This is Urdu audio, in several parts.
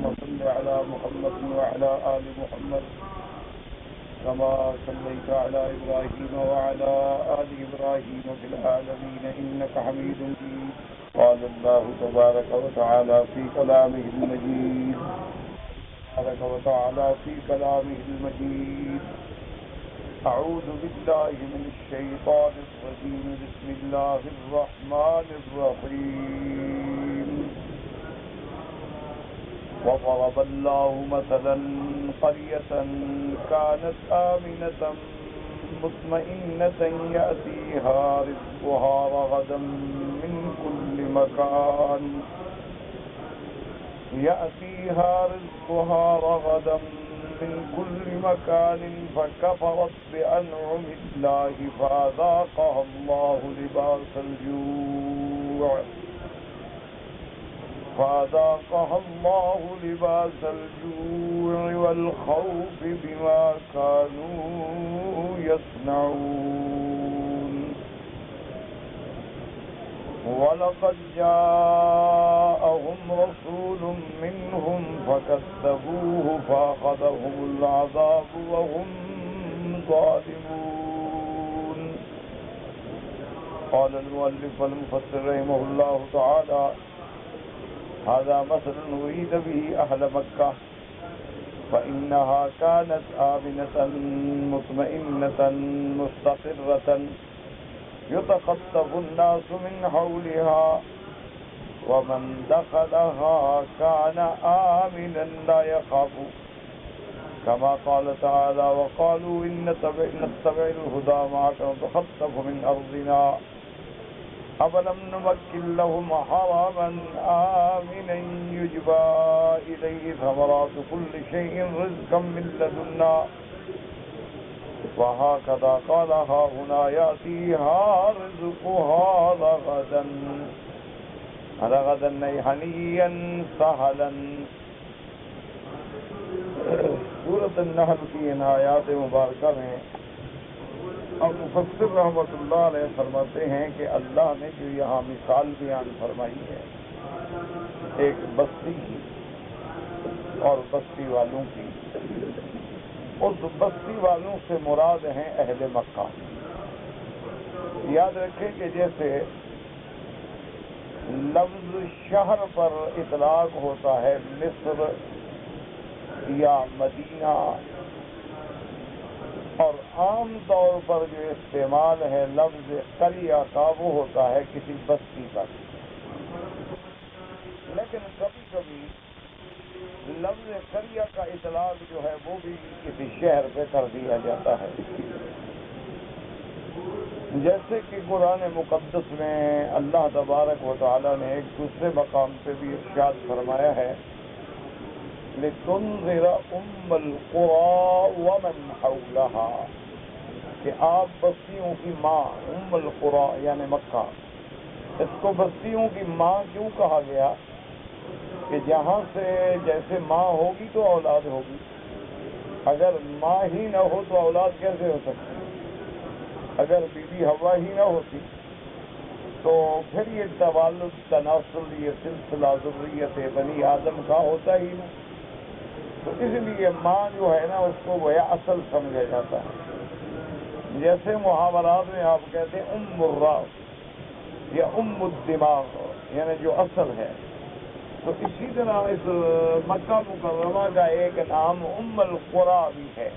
اللهم صل على محمد وعلى آل محمد كما صليت على إبراهيم وعلى آل إبراهيم في العالمين إنك حميد مجيد. قال الله تبارك وتعالى في كلامه المجيد أعوذ بالله من الشيطان الرجيم. بسم الله الرحمن الرحيم. وضرب الله مثلا قرية كانت آمنة مطمئنة يأتيها رزقها رغدا من كل مكان فكفرت بأنعم الله فأذاقها الله لباس الجوع والخوف بما كانوا يصنعون. ولقد جاءهم رسول منهم فكذبوه فأخذهم العذاب وهم ظالمون. قال المؤلف والمفسر رحمه الله تعالى: هذا مثل أريد به أهل مكة فإنها كانت آمنة مطمئنة مستقرة يتخطف الناس من حولها ومن دخلها كان آمنا لا يخاف، كما قال تعالى: وقالوا إن نتبع الهدى معك نتخطف من أرضنا أَفَلَمْ نُمَكِّنْ لَهُمْ حَرَمًا آمِنًا يُجْبَى إِلَيْهِ ثَمَرَاتُ كُلِّ شَيْءٍ رِزْقًا مِنْ لَدُنَّا وَهَكَذَا قَالَ هَاهُنَا يَأْتِيهَا رِزْقُهَا رَغَدًا حَنِيًّا سَهَلًا. سورۃ النحل کی ان آیات مبارکہ میں اور مفسر رحمۃ اللہ علیہ فرماتے ہیں کہ اللہ نے جو یہاں مثال بیان فرمائی ہے ایک بستی کی اور بستی والوں کی، اس بستی والوں سے مراد ہیں اہل مکہ. یاد رکھیں کہ جیسے لفظ شہر پر اطلاق ہوتا ہے مصر یا مدینہ، اور عام طور پر جو استعمال ہے لفظ قریہ کا وہ ہوتا ہے کسی بستی کا. لیکن کبھی کبھی لفظ قریہ کا اطلاق جو ہے وہ بھی کسی شہر پہ کر دیا جاتا ہے. جیسے کہ قرآن مقدس میں اللہ تبارک و تعالی نے ایک دوسرے مقام پہ بھی ارشاد فرمایا ہے: لِتُنذِرَ أُمَّ الْقُرَىٰ وَمَنْ حَوْلَهَا، کہ آپ بستیوں کی ماں، ام القریٰ یعنی مکہ، اس کو بستیوں کی ماں کیوں کہا گیا؟ کہ جہاں سے جیسے ماں ہوگی تو اولاد ہوگی، اگر ماں ہی نہ ہو تو اولاد کیسے ہو سکتی؟ اگر بی بی حوا ہی نہ ہوتی تو پھر یہ توالد، تناسل، یہ سلسلہ ذریت بنی آدم کا ہوتا ہی نہیں. تو اس لیے ماں جو ہے نا اس کو وہ اصل سمجھا جاتا ہے. جیسے محاورات میں آپ کہتے ہیں ام الراس یا ام الدماغ، یعنی جو اصل ہے. تو اسی طرح اس مکہ مکرمہ کا ایک نام ام القریٰ بھی ہے.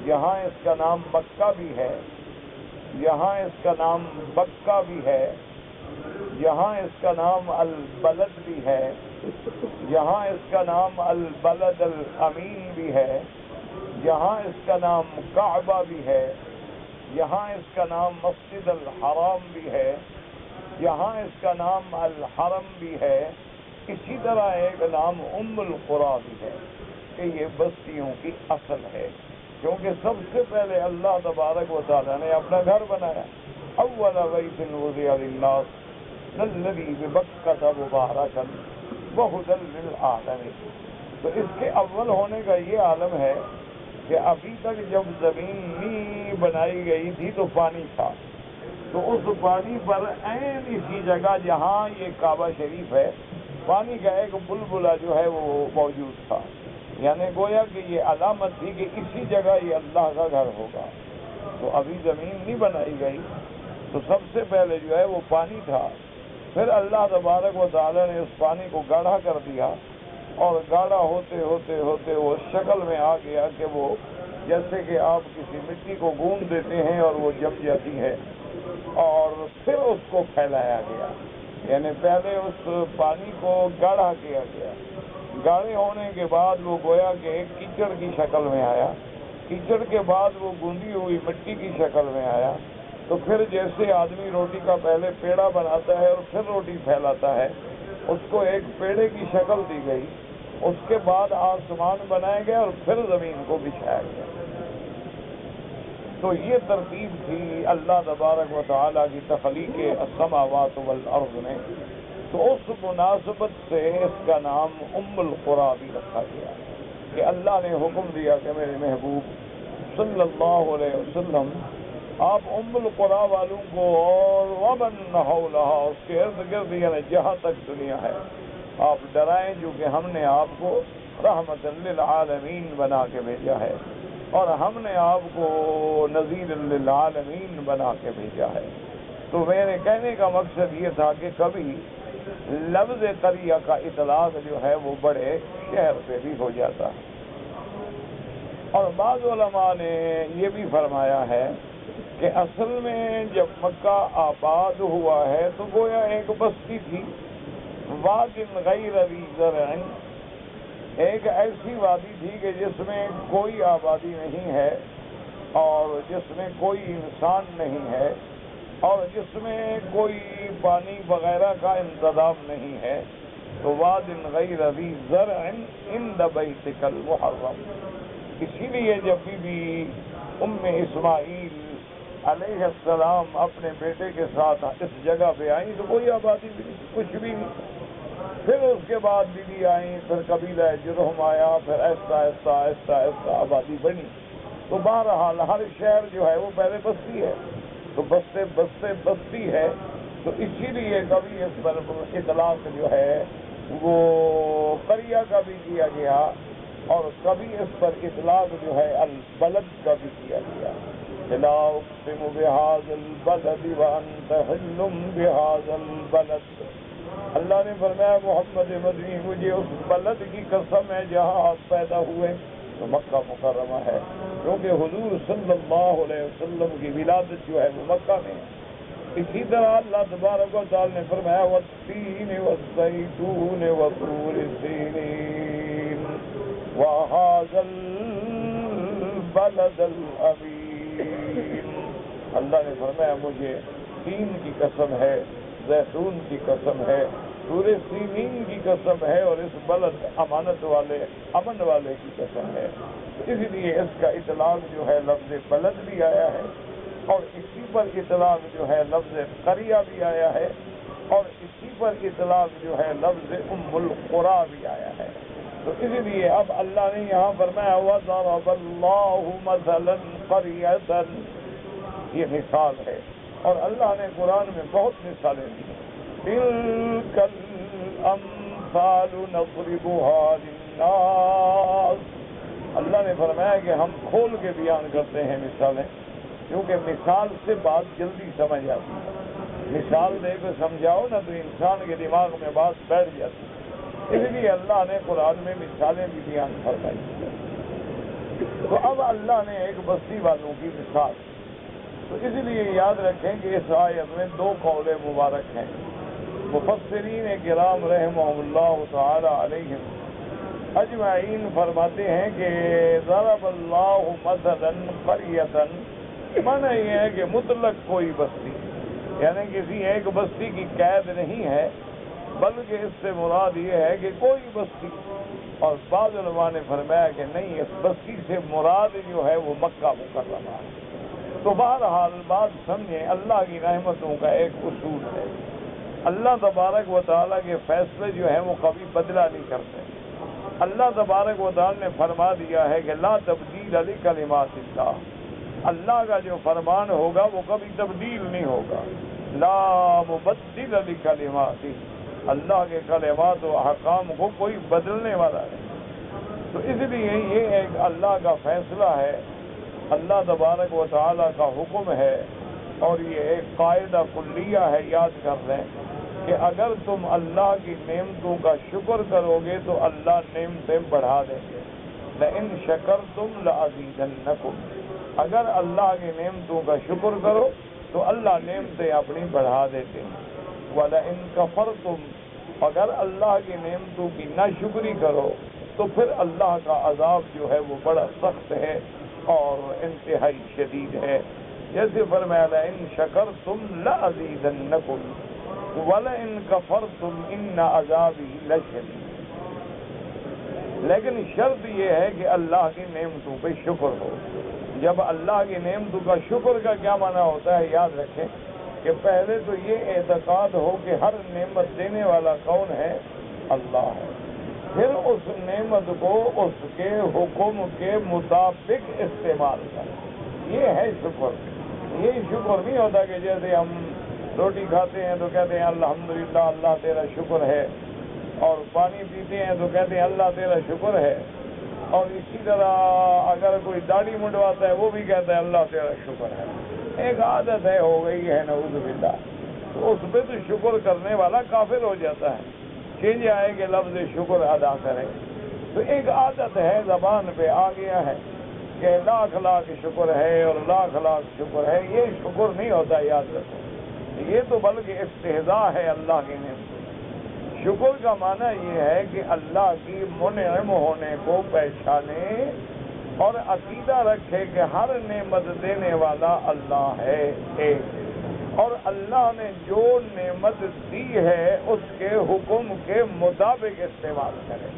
یہاں اس کا نام مکہ بھی ہے، یہاں اس کا نام بکہ بھی ہے، یہاں اس کا نام البلد بھی ہے، یہاں اس کا نام البلد الامین بھی ہے، یہاں اس کا نام کعبہ بھی ہے، یہاں اس کا نام مسجد الحرام بھی ہے، یہاں اس کا نام الحرم بھی ہے. اسی طرح ایک نام ام القریٰ بھی ہے کہ یہ بستیوں کی اصل ہے، کیونکہ سب سے پہلے اللہ تبارک و تعالیٰ نے اپنا گھر بنایا. اول بیت وضع للناس الذی ببکۃ مبارکا وہدی للعالمین. تو اس کے اول ہونے کا یہ عالم ہے کہ ابھی تک جب زمین نہیں بنائی گئی تھی تو پانی تھا، تو اس پانی پر عین اسی جگہ جہاں یہ کعبہ شریف ہے پانی کا ایک بلبلہ جو ہے وہ موجود تھا، یعنی گویا کہ یہ علامت تھی کہ اسی جگہ یہ اللہ کا گھر ہوگا۔ تو ابھی زمین نہیں بنائی گئی، تو سب سے پہلے جو ہے وہ پانی تھا، پھر اللہ تبارک و تعالیٰ نے اس پانی کو گاڑھا کر دیا، اور گاڑھا ہوتے ہوتے ہوتے وہ شکل میں آ گیا کہ وہ جیسے کہ آپ کسی مٹی کو گوندھ دیتے ہیں اور وہ جم جاتی ہے، اور پھر اس کو پھیلایا گیا، یعنی پہلے اس پانی کو گاڑھا کیا گیا، گاڑھے ہونے کے بعد وہ گویا کہ ایک کیچڑ کی شکل میں آیا، کیچڑ کے بعد وہ گوندھی ہوئی مٹی کی شکل میں آیا، تو پھر جیسے آدمی روٹی کا پہلے پیڑا بناتا ہے اور پھر روٹی پھیلاتا ہے، اس کو ایک پیڑے کی شکل دی گئی، اس کے بعد آسمان بنائے گئے اور پھر زمین کو بچھایا گیا۔ تو یہ ترتیب تھی اللہ تبارک و تعالیٰ کی تخلیق السماوات والارض میں، تو اس مناسبت سے اس کا نام ام القریٰ بھی رکھا گیا کہ اللہ نے حکم دیا کہ میرے محبوب صلی اللہ علیہ وسلم آپ ام القریٰ والوں کو اور ومن حولہا، اس کے ارد گرد یعنی جہاں تک دنیا ہے، آپ ڈرائیں جو کہ ہم نے آپ کو رحمت للعالمین بنا کے بھیجا ہے، اور ہم نے آپ کو نذیر للعالمین بنا کے بھیجا ہے۔ تو میرے کہنے کا مقصد یہ تھا کہ کبھی لفظ قریہ کا اطلاق جو ہے وہ بڑے شہر پہ بھی ہو جاتا ہے، اور بعض علماء نے یہ بھی فرمایا ہے کہ اصل میں جب مکہ آباد ہوا ہے تو گویا ایک بستی تھی، واد غیر ذی زرع، ایک ایسی وادی تھی کہ جس میں کوئی آبادی نہیں ہے اور جس میں کوئی انسان نہیں ہے اور جس میں کوئی پانی وغیرہ کا انتظام نہیں ہے، تو واد غیر ذی زرع عند بیتک المحرم۔ اسی لیے جب بھی ام اسماعیل علیہ السلام اپنے بیٹے کے ساتھ اس جگہ پہ آئیں تو کوئی آبادی بھی نہیں، کچھ بھی نہیں۔ پھر اس کے بعد بیوی آئیں، پھر قبیلہ جرہم آیا، پھر ایسا ایسا ایسا ایسا آبادی بنی۔ تو بہرحال ہر شہر جو ہے وہ پہلے بستی ہے، تو بستے بستے بستی ہے، تو اسی لیے کبھی اس پر اطلاق جو ہے وہ قریہ کا بھی کیا گیا، اور کبھی اس پر اطلاق جو ہے البلد کا بھی کیا گیا۔ لا اقسم بهذا البلد وانت حل بهذا البلد، اللہ نے فرمایا محمد مدنی مجھے اس بلد کی قسم ہے جہاں آپ پیدا ہوئے، تو مکہ مکرمہ ہے، کیونکہ حضور صلی اللہ علیہ وسلم کی ولادت جو ہے وہ مکہ میں ہے۔ اسی طرح اللہ تبارک و تعالی نے فرمایا والتین والزیتون وطور سینین وہذا البلد الامین، اللہ نے فرمایا مجھے تین کی قسم ہے، زیتون کی قسم ہے، طور سینین کی قسم ہے، اور اس بلد امانت والے امن والے کی قسم ہے۔ اس لیے اس کا اطلاق جو ہے لفظ بلد بھی آیا ہے، اور اسی پر اطلاق جو ہے لفظ قریہ بھی آیا ہے، اور اسی پر اطلاق جو ہے لفظ ام القریٰ بھی آیا ہے۔ تو اس لیے اب اللہ نے یہاں فرمایا وَضَرَبَ اللَّهُ مَثَلًا قَرْيَةً، یہ مثال ہے، اور اللہ نے قرآن میں بہت مثالیں دی ہیں۔ تِلْكَ الْأَمْثَالُ نَضْرِبُهَا لِلنَّاسِ، اللہ نے فرمایا کہ ہم کھول کے بیان کرتے ہیں مثالیں، کیونکہ مثال سے بات جلدی سمجھ آتی ہے، مثال دے کے سمجھاؤ نا تو انسان کے دماغ میں بات بیٹھ جاتی ہے، اس لیے اللہ نے قرآن میں مثالیں بھی بیان فرمائی۔ تو اب اللہ نے ایک بستی والوں کی مثال، تو اس لیے یاد رکھیں کہ اس آیت میں دو قول مبارک ہیں۔ مفسرین کرام رحمہم اللہ تعالی علیہم اجمعین فرماتے ہیں کہ ضرب اللہ مثلا قریۃ، معنی یہ ہے کہ مطلق کوئی بستی، یعنی کسی ایک بستی کی قید نہیں ہے، بلکہ اس سے مراد یہ ہے کہ کوئی بستی، اور بعض علماء نے فرمایا کہ نہیں، اس بستی سے مراد جو ہے وہ مکہ مکرمہ ہے۔ تو بہرحال بات سمجھیں، اللہ کی رحمتوں کا ایک اصول ہے، اللہ تبارک و تعالیٰ کے فیصلے جو ہیں وہ کبھی بدلہ نہیں کرتے۔ اللہ تبارک و تعالیٰ نے فرما دیا ہے کہ لا تبدیل لکلمات اللہ، اللہ کا جو فرمان ہوگا وہ کبھی تبدیل نہیں ہوگا۔ لا مبدل لکلماتہ، اللہ کے کلمات و احکام کو کوئی بدلنے والا نہیں۔ تو اس لیے یہ ایک اللہ کا فیصلہ ہے، اللہ تبارک و تعالیٰ کا حکم ہے، اور یہ ایک قاعدہ کلیہ ہے، یاد کر لیں کہ اگر تم اللہ کی نعمتوں کا شکر کرو گے تو اللہ نعمتیں بڑھا دیں گے۔ لئن شکرتم لأزیدنکم، اگر اللہ کی نعمتوں کا شکر کرو تو اللہ نعمتیں اپنی بڑھا دیتے ہیں۔ وَلَئِن كَفَرْتُمْ، اگر اللہ کی نعمتوں کی ناشکری کرو تو پھر اللہ کا عذاب جو ہے وہ بڑا سخت ہے اور انتہائی شدید ہے۔ جیسے فرمایا لَئِن شَكَرْتُمْ لَأَزِيدَنَّكُمْ وَلَئِن كَفَرْتُمْ إِنَّ عَذَابِي لَشَدِيدٌ۔ لیکن شرط یہ ہے کہ اللہ کی نعمتوں پہ شکر ہو۔ جب اللہ کی نعمتوں کا شکر کا کیا معنی ہوتا ہے، یاد رکھیں کہ پہلے تو یہ اعتقاد ہو کہ ہر نعمت دینے والا کون ہے، اللہ ہے، پھر اس نعمت کو اس کے حکم کے مطابق استعمال کریں، یہ ہے شکر۔ یہ شکر نہیں ہوتا کہ جیسے ہم روٹی کھاتے ہیں تو کہتے ہیں الحمدللہ اللہ تیرا شکر ہے، اور پانی پیتے ہیں تو کہتے ہیں اللہ تیرا شکر ہے، اور اسی طرح اگر کوئی داڑھی منڈواتا ہے وہ بھی کہتا ہے اللہ تیرا شکر ہے۔ ایک عادت ہے، ہو گئی ہے نعوذ باللہ، تو اس پہ تو شکر کرنے والا کافر ہو جاتا ہے، چینج آئے کہ لفظ شکر ادا کرے۔ تو ایک عادت ہے، زبان پہ آ گیا ہے کہ لاکھ لاکھ شکر ہے اور لاکھ لاکھ شکر ہے، یہ شکر نہیں ہوتا، یاد رکھو، یہ تو بلکہ استہزاء ہے اللہ کی نعمت۔ شکر کا معنی یہ ہے کہ اللہ کی منعم ہونے کو پہچانے اور عقیدہ رکھے کہ ہر نعمت دینے والا اللہ ہے ایک، اور اللہ نے جو نعمت دی ہے اس کے حکم کے مطابق استعمال کرے،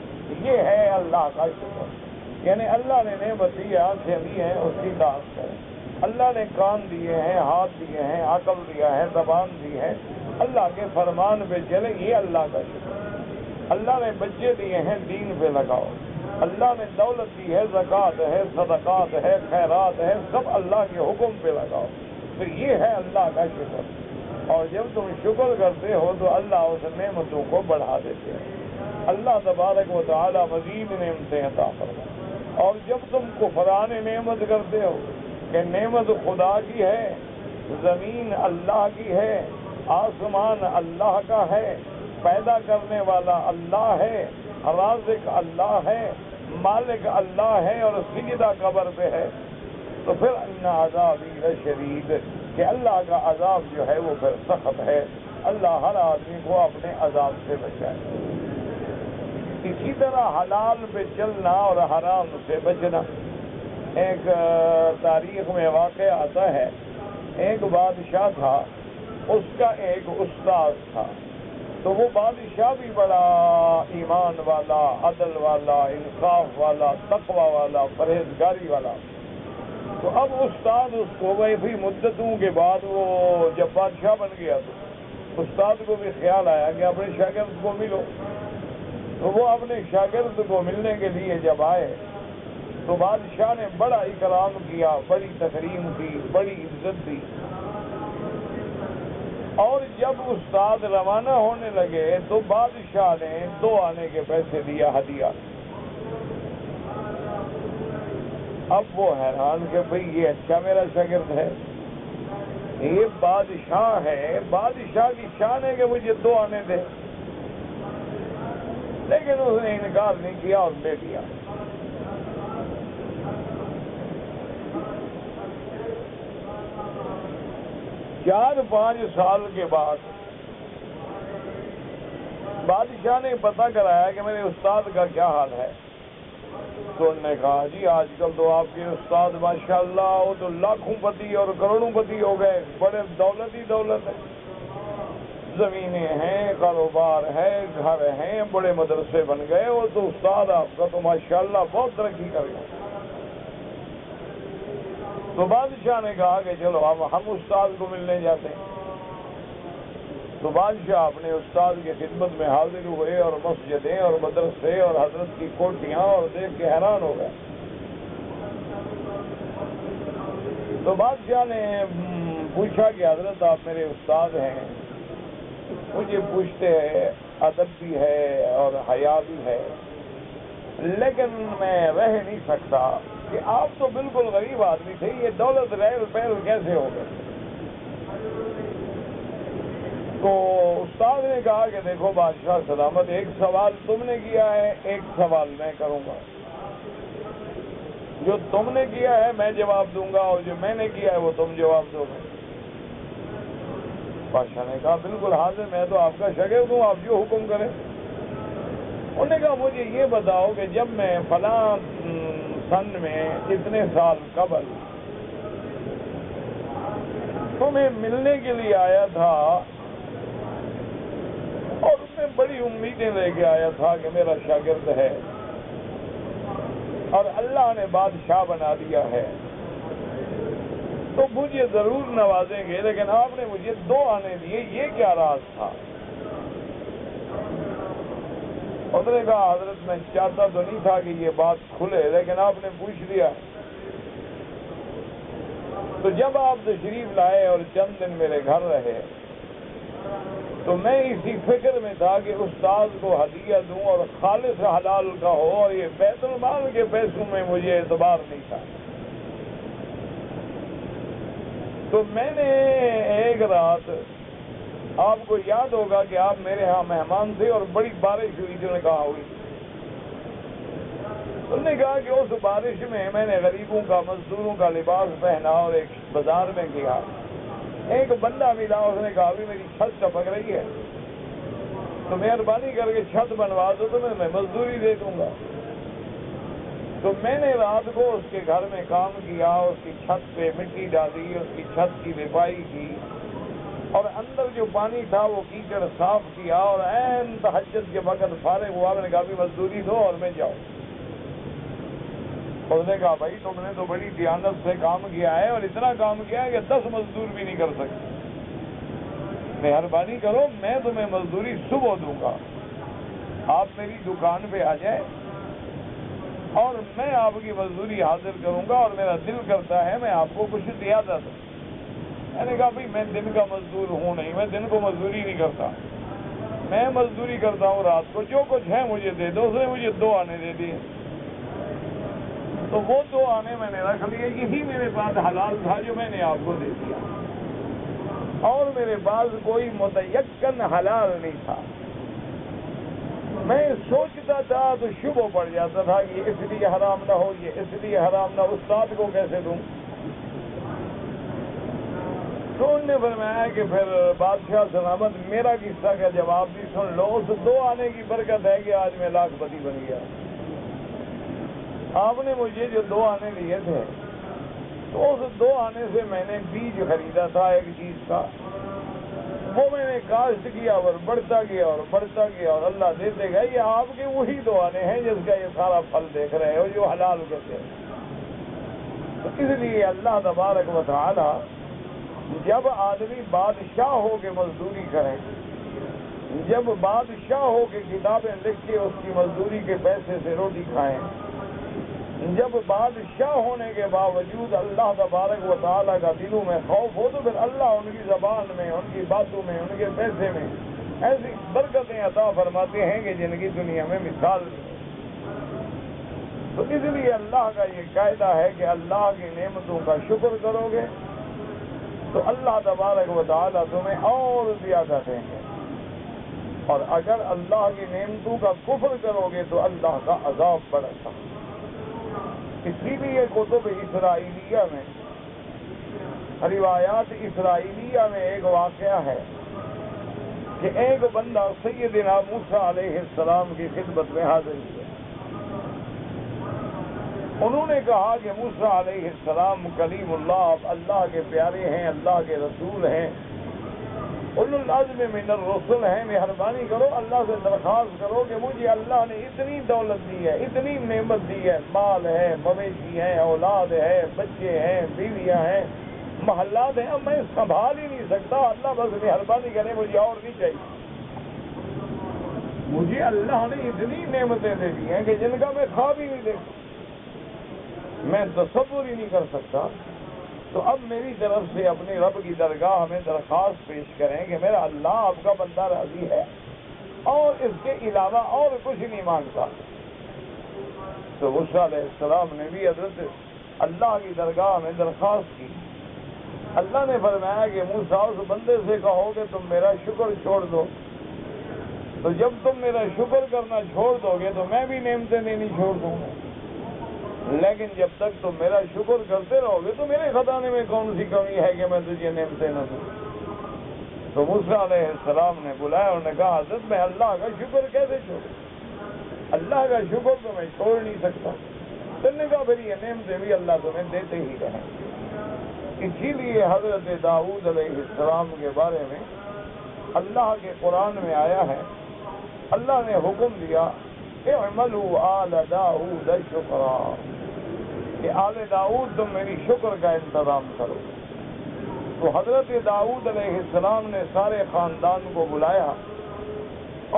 یہ ہے اللہ کا شکر۔ یعنی اللہ نے نعمت دی ہے، آنکھیں دی ہیں، اس کی اطاعت کریں۔ اللہ نے کان دیے ہیں، ہاتھ دیے ہیں، عقل دیا ہے، زبان دی ہے، اللہ کے فرمان پہ چلے، یہ اللہ کا شکر۔ اللہ نے بچے دیے ہیں، دین پہ لگاؤ۔ اللہ نے دولت دی ہے، زکوٰۃ ہے، صدقات ہے، خیرات ہے، سب اللہ کے حکم پہ لگاؤ، تو یہ ہے اللہ کا شکر۔ اور جب تم شکر کرتے ہو تو اللہ اس نعمتوں کو بڑھا دیتے ہیں، اللہ تبارک و تعالی مزید نعمتیں عطا فرمائے۔ اور جب تم کفران نعمت کرتے ہو کہ نعمت خدا کی ہے، زمین اللہ کی ہے، آسمان اللہ کا ہے، پیدا کرنے والا اللہ ہے، رازق اللہ ہے، مالک اللہ ہے، اور سجدہ قبر پہ ہے، تو پھر ان عذابی لشدید، کہ اللہ کا عذاب جو ہے وہ پھر سخت ہے۔ اللہ ہر آدمی کو اپنے عذاب سے بچائے۔ اسی طرح حلال پہ چلنا اور حرام سے بچنا۔ ایک تاریخ میں واقعہ آتا ہے، ایک بادشاہ تھا، اس کا ایک استاد تھا، تو وہ بادشاہ بھی بڑا ایمان والا، عدل والا، انصاف والا، تقوی والا، پرہیزگاری والا۔ تو اب استاد اس کو بھی مدتوں کے بعد وہ جب بادشاہ بن گیا تو استاد کو بھی خیال آیا کہ اپنے شاگرد کو ملو۔ تو وہ اپنے شاگرد کو ملنے کے لیے جب آئے تو بادشاہ نے بڑا اکرام کیا، بڑی تکریم کی، بڑی عزت دی، اور جب استاد روانہ ہونے لگے تو بادشاہ نے 2 آنے کے پیسے دیا ہدیہ۔ اب وہ حیران کہ بھئی یہ اچھا میرا شاگرد ہے، یہ بادشاہ ہے، بادشاہ کی شان ہے کہ مجھے 2 آنے دے، لیکن اس نے انکار نہیں کیا اور لے لیا۔ چار 5 سال کے بعد بادشاہ نے پتہ کرایا کہ میرے استاد کا کیا حال ہے، تو انہوں نے کہا جی آج کل تو آپ کے استاد ماشاءاللہ وہ تو لاکھوں پتی اور کروڑوں پتی ہو گئے، بڑے دولت ہی دولت ہے، زمینیں ہیں، کاروبار ہے، گھر ہیں، بڑے مدرسے بن گئے، وہ تو استاد آپ کا تو ماشاءاللہ بہت ترقی کر گئے۔ تو بادشاہ نے کہا کہ چلو اب ہم استاد کو ملنے جاتے ہیں۔ تو بادشاہ اپنے استاد کی خدمت میں حاضر ہوئے، اور مسجدیں اور مدرسے اور حضرت کی کوٹیاں اور دیکھ کے حیران ہو گئے۔ تو بادشاہ نے پوچھا کہ حضرت آپ میرے استاد ہیں، مجھے پوچھتے ہیں ادب بھی ہے اور حیا بھی ہے، لیکن میں رہ نہیں سکتا کہ آپ تو بالکل غریب آدمی تھے، یہ دولت ریل پیل کیسے ہو گئے؟ تو استاد نے کہا کہ دیکھو بادشاہ سلامت، ایک سوال تم نے کیا ہے، ایک سوال میں کروں گا۔ جو تم نے کیا ہے میں جواب دوں گا، اور جو میں نے کیا ہے وہ تم جواب دو گے۔ بادشاہ نے کہا بالکل حاضر، میں تو آپ کا شاگرد ہوں، آپ جو حکم کریں۔ انہوں نے کہا مجھے یہ بتاؤ کہ جب میں فلاں سن میں اتنے سال قبل تمہیں ملنے کے لیے آیا تھا، اور اس میں بڑی امیدیں لے کے آیا تھا کہ میرا شاگرد ہے اور اللہ نے بادشاہ بنا دیا ہے تو مجھے ضرور نوازیں گے، لیکن آپ نے مجھے 2 آنے دیے، یہ کیا راز تھا؟ اس نے کہا حضرت میں چاہتا تو نہیں تھا کہ یہ بات کھلے، لیکن آپ نے پوچھ لیا۔ تو جب آپ تشریف لائے اور چند دن میرے گھر رہے تو میں اسی فکر میں تھا کہ استاد کو ہدیہ دوں اور خالص حلال کا ہو، اور یہ بیت المال کے پیسوں میں مجھے اعتبار نہیں تھا۔ تو میں نے ایک رات، آپ کو یاد ہوگا کہ آپ میرے ہاں مہمان تھے اور بڑی بارش ہوئی تھی، انہوں نے کہا ہوئی۔ انہوں نے کہا کہ اس بارش میں نے غریبوں کا مزدوروں کا لباس پہنا اور ایک بازار میں گیا، ایک بندہ ملا، اس نے کہا ابھی میری چھت ٹپک رہی ہے تو مہربانی کر کے چھت بنوا دو تو میں مزدوری دے دوں گا۔ تو میں نے رات کو اس کے گھر میں کام کیا، اس کی چھت پہ مٹی ڈالی، اس کی چھت کی لپائی کی، اور اندر جو پانی تھا وہ کیچڑ صاف کیا، اور عین تہجد کے وقت فارغ ہوا، میں نے کہا بھی مزدوری دو اور میں جاؤں۔ اس نے کہا بھائی تم نے تو بڑی دیانت سے کام کیا ہے اور اتنا کام کیا ہے کہ 10 مزدور بھی نہیں کر سکتے، مہربانی کرو میں تمہیں مزدوری صبح دوں گا، آپ میری دکان پہ آ جائیں اور میں آپ کی مزدوری حاضر کروں گا، اور میرا دل کرتا ہے میں آپ کو کچھ زیادہ دوں۔ میں نے کہا بھائی میں دن کا مزدور ہوں نہیں، میں دن کو مزدوری نہیں کرتا، میں مزدوری کرتا ہوں رات کو، جو کچھ ہے مجھے دے دو۔ اس نے مجھے 2 آنے دے دیے، تو وہ 2 آنے میں نے رکھ لیے، یہی میرے پاس حلال تھا جو میں نے آپ کو دے دیا، اور میرے پاس کوئی متیقن حلال نہیں تھا۔ میں سوچتا تھا تو شبہ پڑ جاتا تھا کہ یہ اس لیے حرام نہ ہو، یہ اس لیے حرام نہ ہو، استاد کو کیسے دوں؟ تو انہوں نے فرمایا کہ پھر بادشاہ سلامت میرا قصہ کا جواب بھی سن لو، اس 2 آنے کی برکت ہے کہ آج میں لاکھ پتی بن گیا۔ آپ نے مجھے جو 2 آنے دیے تھے تو اس 2 آنے سے میں نے بیج خریدا تھا ایک چیز کا، وہ میں نے کاشت کیا اور بڑھتا گیا اور بڑھتا گیا، اور اللہ دیتے گئے۔ یہ آپ کے وہی 2 آنے ہیں جس کا یہ سارا پھل دیکھ رہے ہو جو حلال کہتے ہیں۔ تو اس لیے اللہ تبارک و تعالی جب آدمی بادشاہ ہو کے مزدوری کرے، جب بادشاہ ہو کے کتابیں لکھ کے اس کی مزدوری کے پیسے سے روٹی کھائیں، جب بادشاہ ہونے کے باوجود اللہ تبارک و تعالیٰ کا دلوں میں خوف ہو تو پھر اللہ ان کی زبان میں، ان کی باتوں میں، ان کے پیسے میں ایسی برکتیں عطا فرماتے ہیں کہ جن کی دنیا میں مثال نہیں۔ تو اس لیے اللہ کا یہ قاعدہ ہے کہ اللہ کی نعمتوں کا شکر کرو گے تو اللہ تبارک و تعالیٰ تمہیں اور زیادہ دیں گے، اور اگر اللہ کی نعمتوں کا کفر کرو گے تو اللہ کا عذاب بڑا سخت۔ اسی لیے کتب اسرائیلیہ میں، روایات اسرائیلیہ میں ایک واقعہ ہے کہ ایک بندہ سیدنا موسیٰ علیہ السلام کی خدمت میں حاضر ہوا۔ انہوں نے کہا کہ موسیٰ علیہ السلام کلیم اللہ، آپ اللہ کے پیارے ہیں، اللہ کے رسول ہیں، اولو العزم من الرسل ہیں، مہربانی کرو اللہ سے درخواست کرو کہ مجھے اللہ نے اتنی دولت دی ہے، اتنی نعمت دی ہے، مال ہے، مویشی ہیں، اولاد ہے، بچے ہیں، بیویاں ہیں، محلات ہیں، اب میں سنبھال ہی نہیں سکتا، اللہ بس مہربانی کرے مجھے اور نہیں چاہیے۔ مجھے اللہ نے اتنی نعمتیں دے دی ہیں کہ جن کا میں خواب ہی نہیں دیکھ، میں تصور ہی نہیں کر سکتا۔ تو اب میری طرف سے اپنی رب کی درگاہ میں درخواست پیش کریں کہ میرا اللہ آپ کا بندہ راضی ہے، اور اس کے علاوہ اور کچھ نہیں مانگتا۔ تو موسیٰ علیہ السلام نے بھی حضرت اللہ کی درگاہ میں درخواست کی۔ اللہ نے فرمایا کہ موسیٰ اس بندے سے کہو کہ تم میرا شکر چھوڑ دو، تو جب تم میرا شکر کرنا چھوڑ دو گے تو میں بھی نعمتیں دینی چھوڑ دوں گا، لیکن جب تک تم میرا شکر کرتے رہو گے تو میرے خزانے میں کون سی کمی ہے کہ میں تجھے نعمتیں نہ دوں۔ تو موسیٰ علیہ السلام نے بلایا اور نے کہا حضرت میں اللہ کا شکر کیسے چھوڑوں؟ اللہ کا شکر تو میں چھوڑ نہیں سکتا۔ تو نے کہا پھر یہ نعمتیں بھی اللہ تمہیں دیتے ہی رہیں۔ اسی لیے حضرت داؤد علیہ السلام کے بارے میں اللہ کے قرآن میں آیا ہے، اللہ نے حکم دیا اعملوا آل داؤد شکرا، کہ آل داؤد تم میری شکر کا انتظام کرو۔ تو حضرت داؤد علیہ السلام نے سارے خاندان کو بلایا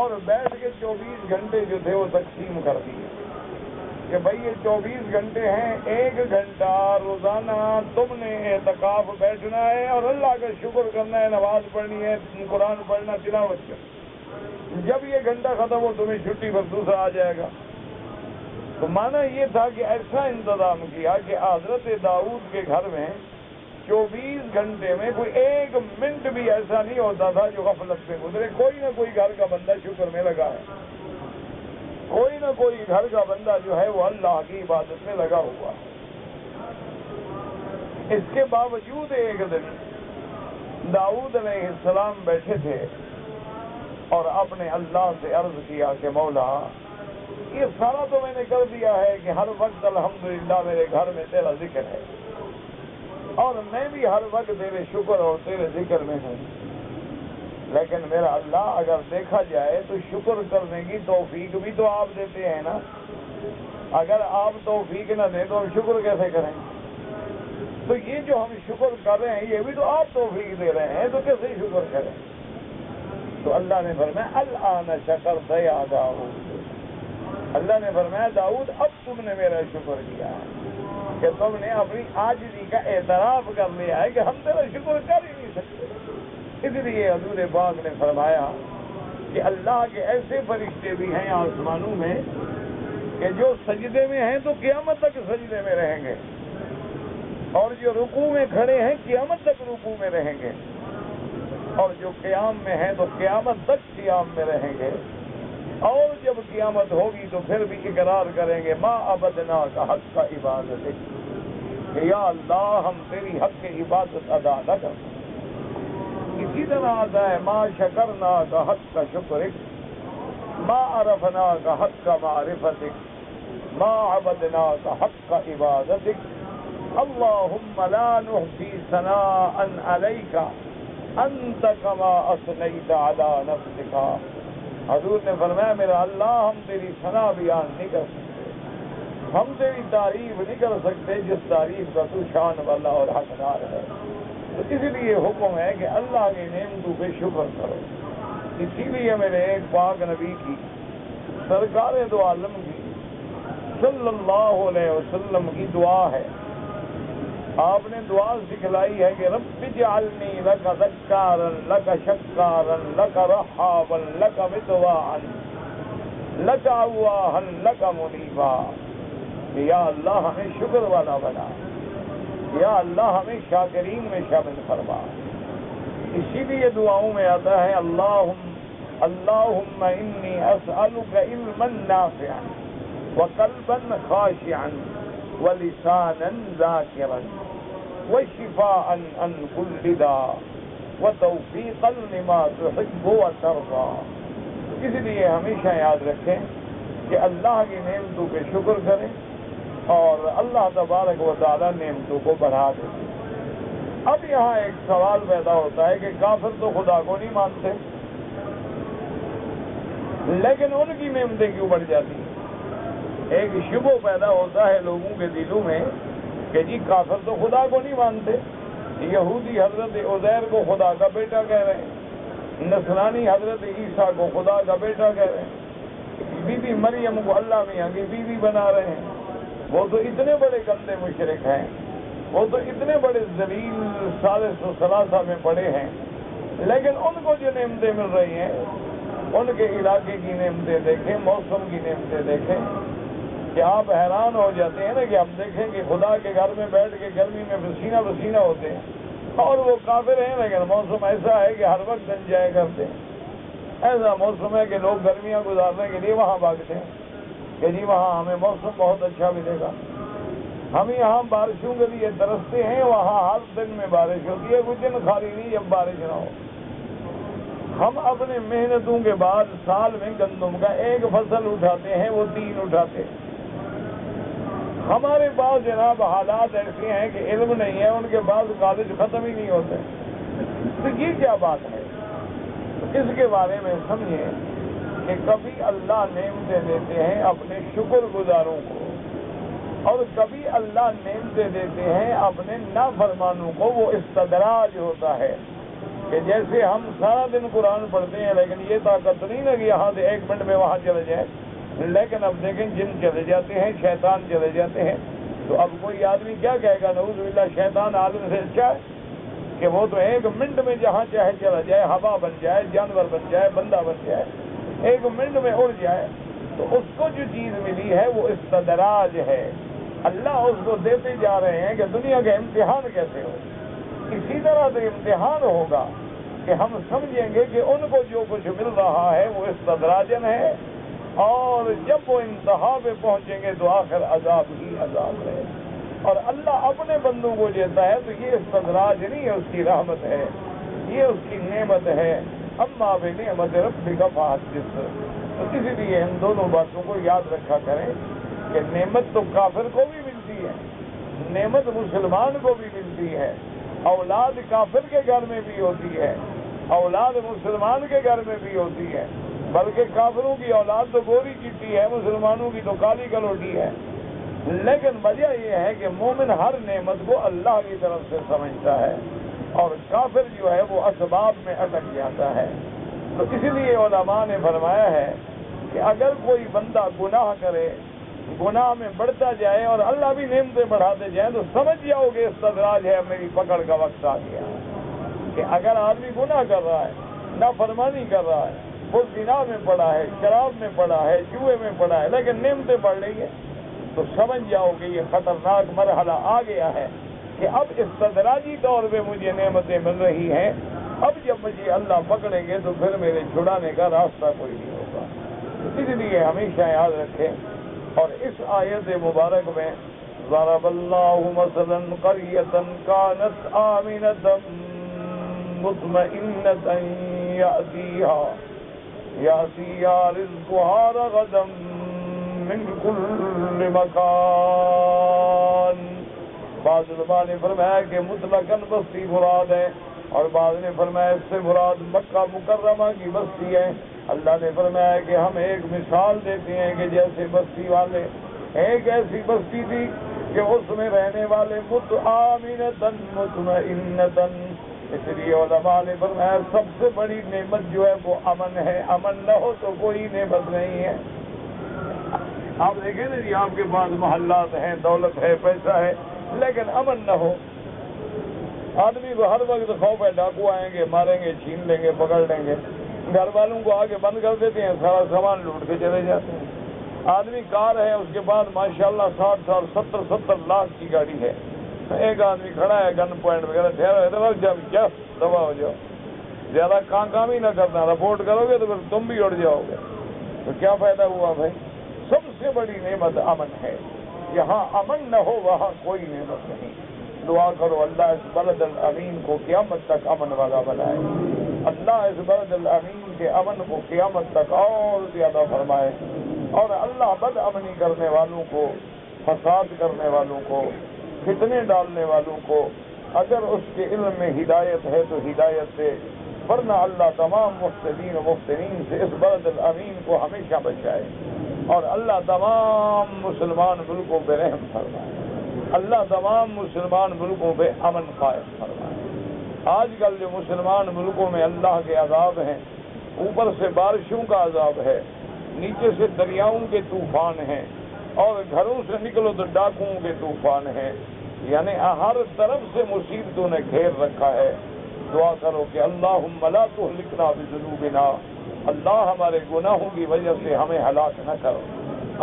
اور بیٹھ کے 24 گھنٹے جو تھے وہ تقسیم کر دیے کہ بھائی یہ 24 گھنٹے ہیں، 1 گھنٹہ روزانہ تم نے اعتکاف بیٹھنا ہے اور اللہ کا شکر کرنا ہے، نماز پڑھنی ہے، قرآن پڑھنا، تلاوت کرنا۔ جب یہ گھنٹہ ختم ہو تمہیں چھٹی پر دوسرا آ جائے گا۔ تو مانا یہ تھا کہ ایسا انتظام کیا کہ حضرت داؤد کے گھر میں 24 گھنٹے میں کوئی 1 منٹ بھی ایسا نہیں ہوتا تھا جو غفلت سے گزرے۔ کوئی نہ کوئی گھر کا بندہ شکر میں لگا ہے، کوئی نہ کوئی گھر کا بندہ جو ہے وہ اللہ کی عبادت میں لگا ہوا ہے۔ اس کے باوجود ایک دن داؤد علیہ السلام بیٹھے تھے اور اپنے اللہ سے عرض کیا کہ مولا یہ سارا تو میں نے کر دیا ہے کہ ہر وقت الحمدللہ میرے گھر میں تیرا ذکر ہے اور میں بھی ہر وقت تیرے شکر اور تیرے ذکر میں ہوں، لیکن میرا اللہ اگر دیکھا جائے تو شکر کرنے کی توفیق بھی تو آپ دیتے ہیں نا، اگر آپ توفیق نہ دیں تو ہم شکر کیسے کریں؟ تو یہ جو ہم شکر کر رہے ہیں یہ بھی تو آپ توفیق دے رہے ہیں، تو کیسے شکر کریں؟ تو اللہ نے فرمایا الآن شکرت یا داؤد، اللہ نے فرمایا داؤد اب تم نے میرا شکر کیا کہ تم نے اپنی عاجزی کا اعتراف کر لیا ہے کہ ہم تیرا شکر کر ہی نہیں سکتے۔ اس لیے حضور پاک نے فرمایا کہ اللہ کے ایسے فرشتے بھی ہیں آسمانوں میں کہ جو سجدے میں ہیں تو قیامت تک سجدے میں رہیں گے، اور جو رکوع میں کھڑے ہیں قیامت تک رکوع میں رہیں گے، اور جو قیام میں ہیں تو قیامت تک قیام میں رہیں گے، اور جب قیامت ہوگی تو پھر بھی اقرار کریں گے ما عبدنا کا حق کا عبادت ہے کہ یا اللہ ہم تیری حق کی عبادت ادا نہ کر سکتے۔ اسی طرح آتا ہے ما شکرنا کا حق کا شکرک، ما عرفنا کا حق کا معرفتک، ما عبدنا کا حق کا عبادتک، اللہم لا نحصی ثناء علیک انت کما اثنیت علی نفسک۔ حضور نے فرمایا میرا اللہ ہم تیری ثنا بیان نہیں کر سکتے، ہم تیری تعریف نہیں کر سکتے جس تعریف کا تو شان والا اور حقدار ہے۔ تو اس لیے حکم ہے کہ اللہ کی نعمتوں پہ شکر کرو۔ اسی لیے میرے ایک پاک نبی کی سرکار دو عالم کی صلی اللہ علیہ وسلم کی دعا ہے، آپ نے دعا سکھلائی ہے کہ رب اجعلنی لک ذکارا لک شکارا لک رحابا لک مطواعا لک اواہا لک منیبا، یا اللہ ہمیں شکر والا بنا، یا اللہ ہمیں شاکرین میں شامل فرما۔ اسی لیے دعاؤں میں آتا ہے اللہم انی اسألک علما نافعا وقلبا خاشعا ولسانا ذاکرا وشفاء عن كل داء وتوفيقا لما تحب وترضى۔ اس لیے ہمیشہ یاد رکھیں کہ اللہ کی نعمتوں پہ شکر کریں اور اللہ تبارک و تعالی نعمتوں کو بڑھا دیں۔ اب یہاں ایک سوال پیدا ہوتا ہے کہ کافر تو خدا کو نہیں مانتے لیکن ان کی نعمتیں کیوں بڑھ جاتی ہیں؟ ایک شبہ پیدا ہوتا ہے لوگوں کے دلوں میں کہ جی کافر تو خدا کو نہیں مانتے، یہودی حضرت عزیر کو خدا کا بیٹا کہہ رہے ہیں، نصرانی حضرت عیسیٰ کو خدا کا بیٹا کہہ رہے ہیں، بی بی مریم کو اللہ میاں کی بیوی بنا رہے ہیں۔ وہ تو اتنے بڑے گندے مشرک ہیں، وہ تو اتنے بڑے ذلیل ثالث و ثلاثہ میں پڑے ہیں، لیکن ان کو جو نعمتیں مل رہی ہیں ان کے علاقے کی نعمتیں دیکھیں، موسم کی نعمتیں دیکھیں کہ آپ حیران ہو جاتے ہیں نا کہ ہم دیکھیں کہ خدا کے گھر میں بیٹھ کے گرمی میں پسینہ پسینہ ہوتے ہیں اور وہ کافر ہیں، لیکن موسم ایسا ہے کہ ہر وقت انجوائے کرتے ہیں۔ ایسا موسم ہے کہ لوگ گرمیاں گزارنے کے لیے وہاں بھاگتے ہیں کہ جی وہاں ہمیں موسم بہت اچھا ملے گا۔ ہم یہاں بارشوں کے لیے ترستے ہیں، وہاں ہر دن میں بارش ہوتی ہے، کوئی دن خالی نہیں جب بارش نہ ہو۔ ہم اپنے محنتوں کے بعد سال میں گندم کا ایک فصل اٹھاتے ہیں، وہ 3 اٹھاتے ہیں۔ ہمارے پاس جناب حالات ایسے ہیں کہ علم نہیں ہے، ان کے پاس کالج ختم ہی نہیں ہوتے۔ تو یہ کیا بات ہے؟ اس کے بارے میں سمجھیں کہ کبھی اللہ نعمتیں دیتے ہیں اپنے شکر گزاروں کو، اور کبھی اللہ نعمتیں دیتے ہیں اپنے نافرمانوں کو، وہ استدراج ہوتا ہے۔ کہ جیسے ہم سارا دن قرآن پڑھتے ہیں لیکن یہ طاقت نہیں ہے کہ یہاں سے 1 منٹ میں وہاں چلے جائیں، لیکن اب دیکھیں جن چلے جاتے ہیں، شیطان چلے جاتے ہیں، تو اب کوئی آدمی کیا کہے گا؟ نعوذ باللہ، شیطان عالم سے اچھا ہے کہ وہ تو 1 منٹ میں جہاں چاہے چلا جائے، ہوا بن جائے، جانور بن جائے، بندہ بن جائے، 1 منٹ میں اڑ جائے۔ تو اس کو جو چیز ملی ہے وہ استدراج ہے، اللہ اس کو دیتے جا رہے ہیں کہ دنیا کا امتحان کیسے ہو۔ اسی طرح سے امتحان ہوگا کہ ہم سمجھیں گے کہ ان کو جو کچھ مل رہا ہے وہ استدراجن ہے، اور جب وہ انتہا پہ پہنچیں گے تو آخر عذاب ہی عذاب ہے۔ اور اللہ اپنے بندوں کو دیتا ہے تو یہ استدراج نہیں ہے، اس کی رحمت ہے، یہ اس کی نعمت ہے۔ اما بنعمت ربک فحدث۔ تو اسی لیے ان دونوں باتوں کو یاد رکھا کریں کہ نعمت تو کافر کو بھی ملتی ہے، نعمت مسلمان کو بھی ملتی ہے، اولاد کافر کے گھر میں بھی ہوتی ہے، اولاد مسلمان کے گھر میں بھی ہوتی ہے، بلکہ کافروں کی اولاد تو گوری چٹی ہے، مسلمانوں کی تو کالی کلوٹی ہے۔ لیکن وجہ یہ ہے کہ مومن ہر نعمت کو اللہ کی طرف سے سمجھتا ہے، اور کافر جو ہے وہ اسباب میں اٹک جاتا ہے۔ تو اس لیے علماء نے فرمایا ہے کہ اگر کوئی بندہ گناہ کرے، گناہ میں بڑھتا جائے اور اللہ بھی نعمتیں بڑھاتے جائیں، تو سمجھ جاؤ گے استدراج ہے، میری پکڑ کا وقت آ گیا۔ کہ اگر آدمی گناہ کر رہا ہے، نافرمانی کر رہا ہے، وہ زنا میں پڑا ہے، شراب میں پڑا ہے، جوئے میں پڑا ہے، لیکن نعمتیں بڑھ رہی ہیں، تو سمجھ جاؤ کہ یہ خطرناک مرحلہ آ گیا ہے کہ اب استدراجی طور پہ مجھے نعمتیں مل رہی ہیں، اب جب مجھے اللہ پکڑیں گے تو پھر میرے چھڑانے کا راستہ کوئی نہیں ہوگا۔ اس لیے ہمیشہ یاد رکھیں، اور اس آیت مبارک میں ضرب اللہ مثلا قریۃ کانت آمنۃ مطمئنۃ یأتیہا رزقہا رغدا من کل مکان۔ بعض علماء نے فرمایا کہ مطلقاً بستی مراد ہے، اور بعض نے فرمایا اس سے مراد مکہ مکرمہ کی بستی ہے۔ اللہ نے فرمایا کہ ہم ایک مثال دیتے ہیں کہ جیسے بستی والے، ایک ایسی بستی تھی کہ اس میں رہنے والے مطمئنۃ مطمئنۃ، اس لیے علماء نے فرمایا سب سے بڑی نعمت جو ہے وہ امن ہے، امن نہ ہو تو کوئی نعمت نہیں ہے۔ آپ دیکھیں نا جی، آپ کے پاس محلات ہیں، دولت ہے، پیسہ ہے، لیکن امن نہ ہو، آدمی کو ہر وقت خوف ہے ڈاکو آئیں گے، ماریں گے، چھین لیں گے، پکڑ لیں گے، گھر والوں کو آگے بند کر دیتے ہیں، سارا سامان لوٹ کے چلے جاتے ہیں۔ آدمی کار ہے، اس کے بعد ماشاءاللہ 60 70 لاکھ کی گاڑی ہے، ایک آدمی کھڑا ہے گن پوائنٹ وغیرہ، ٹھہرا جب کیا دبا ہو جاؤ، زیادہ کام ہی نہ کرنا، رپورٹ کرو گے تو پھر تم بھی اڑ جاؤ گے، تو کیا فائدہ ہوا بھائی؟ سب سے بڑی نعمت امن ہے، یہاں امن نہ ہو وہاں کوئی نعمت نہیں۔ دعا کرو اللہ اس بلد الامین کو قیامت تک امن والا بنائے، اللہ اس بلد الامین کے امن کو قیامت تک اور زیادہ فرمائے، اور اللہ بد امنی کرنے والوں کو، فساد کرنے والوں کو، فتنے ڈالنے والوں کو اگر اس کے علم میں ہدایت ہے تو ہدایت دے، ورنہ اللہ تمام مفسدین و مفترین سے اس بلد الامین کو ہمیشہ بچائے، اور اللہ تمام مسلمان ملکوں پہ رحم فرمائے، اللہ تمام مسلمان ملکوں پہ امن قائم فرمائے۔ آج کل جو مسلمان ملکوں میں اللہ کے عذاب ہیں، اوپر سے بارشوں کا عذاب ہے، نیچے سے دریاؤں کے طوفان ہیں، اور گھروں سے نکلو تو ڈاکوؤں کے طوفان ہیں، یعنی ہر طرف سے مصیبتوں نے گھیر رکھا ہے۔ دعا کرو کہ اللہم لا تہلکنا بذنوبنا اللہ ہمارے گناہوں کی وجہ سے ہمیں ہلاک نہ کر،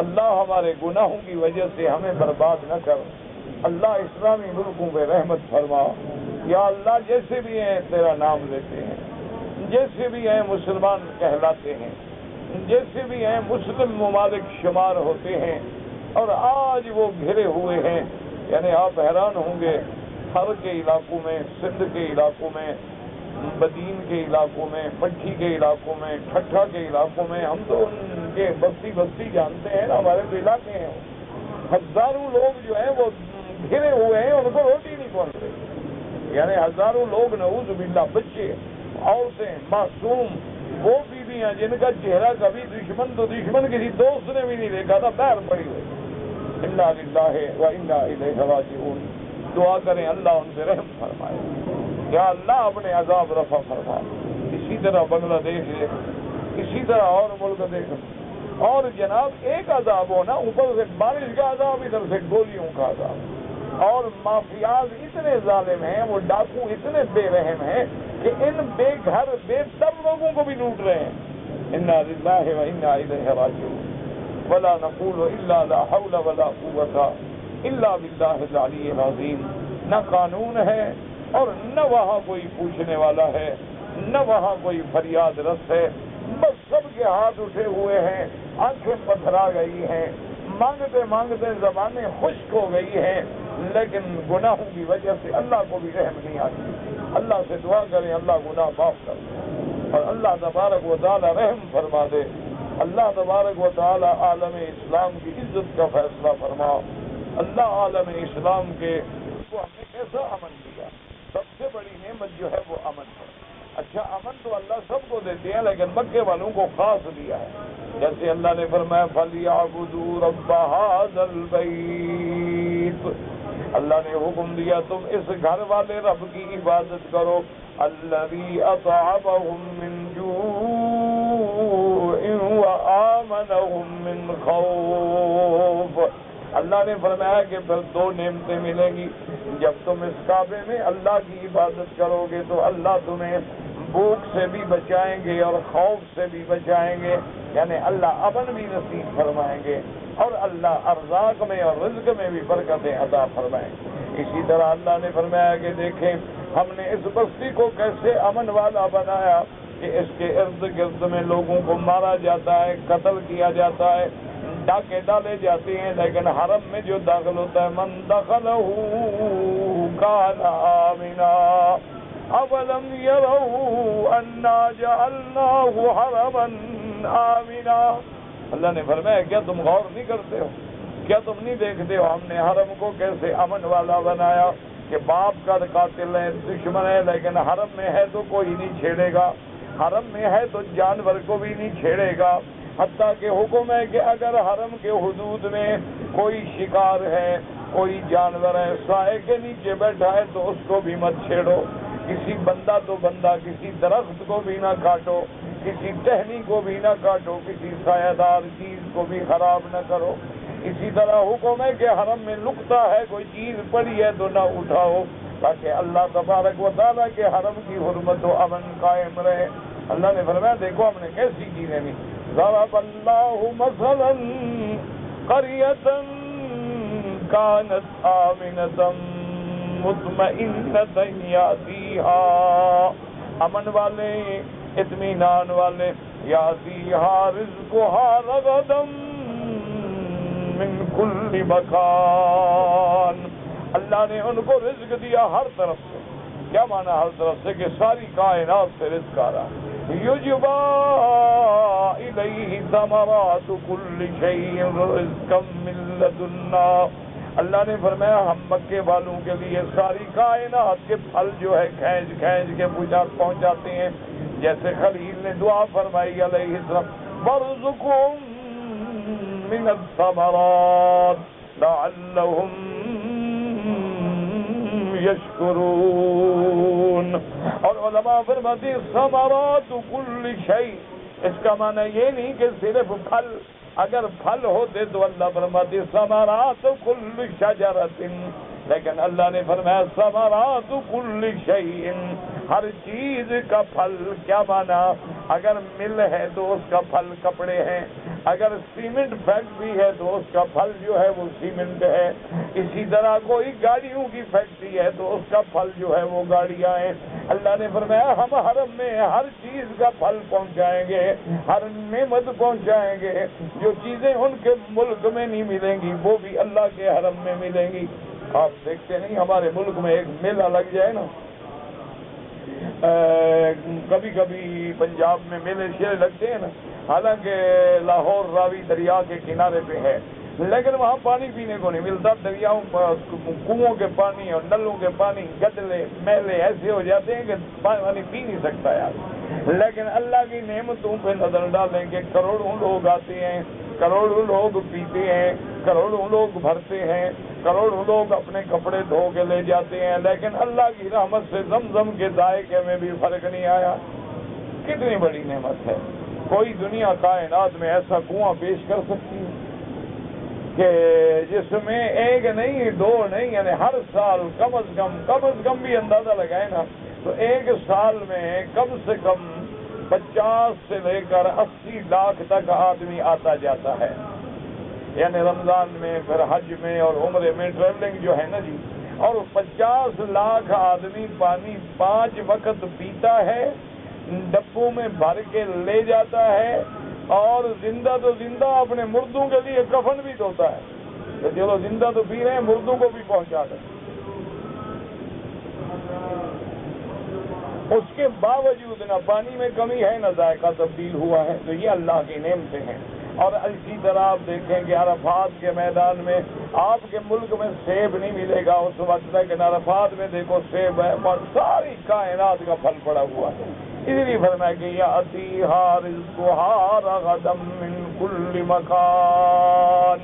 اللہ ہمارے گناہوں کی وجہ سے ہمیں برباد نہ کر، اللہ اسلامی ملکوں پہ رحمت فرما۔ یا اللہ جیسے بھی ہیں تیرا نام لیتے ہیں، جیسے بھی ہیں مسلمان کہلاتے ہیں، جیسے بھی ہیں مسلم ممالک شمار ہوتے ہیں، اور آج وہ گھرے ہوئے ہیں، یعنی آپ حیران ہوں گے، تھر کے علاقوں میں، سندھ کے علاقوں میں، بدین کے علاقوں میں، پٹھی کے علاقوں میں، ٹھٹھا کے علاقوں میں، ہم تو ان کے بستی بستی جانتے ہیں نا، ہمارے تو علاقے ہیں، ہزاروں لوگ جو ہیں وہ گھرے ہوئے ہیں، ان کو روٹی نہیں پہنچ رہی، یعنی ہزاروں لوگ نعوذ باللہ، بچے، عورتیں، معصوم، وہ بیویاں جن کا چہرہ کبھی دشمن تو دشمن کسی دوست نے بھی نہیں دیکھا تھا، باہر پڑی ہوئی، انا للہ و انا الیہ راجعون۔ دعا کریں اللہ ان سے رحم فرمائے، یا اللہ اپنے عذاب رفع فرما۔ اسی طرح بنگلہ دیش دیکھ، اسی طرح اور ملک دیکھ، اور جناب ایک عذاب ہونا، اوپر سے بارش کا عذاب، ادھر سے گولیوں کا عذاب، اور مافیاز اتنے ظالم ہیں، وہ ڈاکو اتنے بے رحم ہیں کہ ان بے گھر بے دم لوگوں کو بھی لوٹ رہے ہیں۔ انا للہ و انا الیہ راجعون۔ ولا نقول الا لا حول ولا قوت الا باللہ العلی العظیم۔ نہ قانون ہے اور نہ وہاں کوئی پوچھنے والا ہے، نہ وہاں کوئی فریاد رس ہے، بس سب کے ہاتھ اٹھے ہوئے ہیں، آنکھیں پتھرا گئی ہیں، مانگتے مانگتے زبانیں خشک ہو گئی ہیں، لیکن گناہوں کی وجہ سے اللہ کو بھی رحم نہیں آتی۔ اللہ سے دعا کریں اللہ گناہ معاف کر دے، اور اللہ تبارک و تعالی رحم فرما دے۔ اللہ تبارک و تعالی عالم اسلام کی عزت کا فیصلہ فرما۔ اللہ عالم اسلام کے کو ہم نے کیسا امن دیا، سب سے بڑی نعمت جو ہے وہ امن ہے۔ اچھا امن تو اللہ سب کو دیتے ہیں، لیکن مکے والوں کو خاص دیا ہے، جیسے اللہ نے فرمایا فَلْيَعْبُدُوا رَبَّ هَذَا الْبَيْتِ، اللہ نے حکم دیا تم اس گھر والے رب کی عبادت کرو، الَّذِي أَطْعَمَهُم مِّن جُوعٍ وَآمَنَهُم مِّن خَوْفٍ۔ اللہ نے فرمایا کہ پھر دو نعمتیں ملیں گی، جب تم اس کعبے میں اللہ کی عبادت کرو گے تو اللہ تمہیں بھوک سے بھی بچائیں گے اور خوف سے بھی بچائیں گے، یعنی اللہ امن بھی نصیب فرمائیں گے، اور اللہ ارزاق میں اور رزق میں بھی برکتیں عطا فرمائیں گے۔ اسی طرح اللہ نے فرمایا کہ دیکھیں ہم نے اس بستی کو کیسے امن والا بنایا کہ اس کے ارد گرد میں لوگوں کو مارا جاتا ہے، قتل کیا جاتا ہے، ڈاکے ڈالے جاتے ہیں، لیکن حرم میں جو داخل ہوتا ہے من دخلہ کان آمنا اولم یروا انا جعلناہ حرما آمنا۔ اللہ نے فرمایا کیا تم غور نہیں کرتے ہو، کیا تم نہیں دیکھتے ہو ہم نے حرم کو کیسے امن والا بنایا کہ باپ کا قاتل ہے، دشمن ہے، لیکن حرم میں ہے تو کوئی نہیں چھیڑے گا، حرم میں ہے تو جانور کو بھی نہیں چھیڑے گا، حتیٰ کہ حکم ہے کہ اگر حرم کے حدود میں کوئی شکار ہے، کوئی جانور ہے، سائے کے نیچے بیٹھا ہے تو اس کو بھی مت چھیڑو، کسی بندہ تو بندہ، کسی درخت کو بھی نہ کاٹو، کسی ٹہنی کو بھی نہ کاٹو، کسی سایہ دار چیز کو بھی خراب نہ کرو۔ اسی طرح حکم ہے کہ حرم میں لقطہ ہے، کوئی چیز پڑی ہے تو نہ اٹھاؤ، تاکہ اللہ تبارک و تعالیٰ کے حرم کی حرمت و امن قائم رہے۔ اللہ نے فرمایا دیکھو ہم نے کیسی چیزیں دی، ضرب اللہ مثلا قریۃ کانت آمنۃ مطمئنۃ یأتیہا، امن والے، اطمینان والے، یأتیہا رزقہا رغدا من کل مکان، اللہ نے ان کو رزق دیا ہر طرف سے۔ کیا معنی ہر طرف سے؟ کہ ساری کائنات سے رزق آ رہا ہے۔ یجبا الیہ ثمرات کل شیء رزقا من لدنا، اللہ نے فرمایا ہم مکے والوں کے لیے ساری کائنات کے پھل جو ہے کھینچ کھینچ کے پہنچاتے ہیں، جیسے خلیل نے دعا فرمائی علیہ السلام وارزقہم من الثمرات لعلہم یشکرون۔ اور علماء فرماتے ہیں ثمرات کل شیء، اس کا معنی یہ نہیں کہ صرف پھل، اگر پھل ہوتے تو اللہ فرماتے ثمرات کل شجرۃ، لیکن اللہ نے فرمایا ثمرات کل شیء، ہر چیز کا پھل. کیا مانا؟ اگر مل ہے تو اس کا پھل کپڑے ہیں، اگر سیمنٹ فیکٹری ہے تو اس کا پھل جو ہے وہ سیمنٹ ہے، اسی طرح کوئی گاڑیوں کی فیکٹری ہے تو اس کا پھل جو ہے وہ گاڑیاں ہیں. اللہ نے فرمایا ہم حرم میں ہر چیز کا پھل پہنچائیں گے، ہر نعمت پہنچائیں گے. جو چیزیں ان کے ملک میں نہیں ملیں گی وہ بھی اللہ کے حرم میں ملیں گی. آپ دیکھتے نہیں ہمارے ملک میں ایک میلہ لگ جائے نا، کبھی کبھی پنجاب میں میلے شیلے لگتے ہیں نا، حالانکہ لاہور راوی دریا کے کنارے پہ ہے، لیکن وہاں پانی پینے کو نہیں ملتا. دریاؤں کنووں کے پانی اور نلوں کے پانی گدلے میلے ایسے ہو جاتے ہیں کہ پانی پی نہیں سکتا یار. لیکن اللہ کی نعمتوں پہ نظر ڈالیں کہ کروڑوں لوگ آتے ہیں، کروڑوں لوگ پیتے ہیں، کروڑوں لوگ بھرتے ہیں، کروڑوں لوگ اپنے کپڑے دھو کے لے جاتے ہیں، لیکن اللہ کی رحمت سے زمزم کے ذائقے میں بھی فرق نہیں آیا. کتنی بڑی نعمت ہے. کوئی دنیا کائنات میں ایسا کنواں پیش کر سکتی ہے کہ جس میں ایک نہیں دو نہیں، یعنی ہر سال کم از کم بھی اندازہ لگائے نا تو ایک سال میں کم سے کم 50 سے لے کر 80 لاکھ تک آدمی آتا جاتا ہے. یعنی رمضان میں، پھر حج میں اور عمرے میں ٹریولنگ جو ہے نا جی، اور 50 لاکھ آدمی پانی 5 وقت پیتا ہے، ڈبوں میں بھر کے لے جاتا ہے، اور زندہ تو زندہ اپنے مردوں کے لیے کفن بھی دھوتا ہے کہ چلو زندہ تو پی رہے ہیں، مردوں کو بھی پہنچا دیں. اس کے باوجود نہ پانی میں کمی ہے نہ ذائقہ تبدیل ہوا ہے. تو یہ اللہ کی نعمتیں ہیں. اور اسی طرح آپ دیکھیں کہ عرفات کے میدان میں آپ کے ملک میں سیب نہیں ملے گا اس وقت، لیکن عرفات میں دیکھو سیب ہے اور ساری کائنات کا پھل پڑا ہوا ہے. اس لیے فرمایا کہ یاتیھا رزقھا رغدا من کل مکان،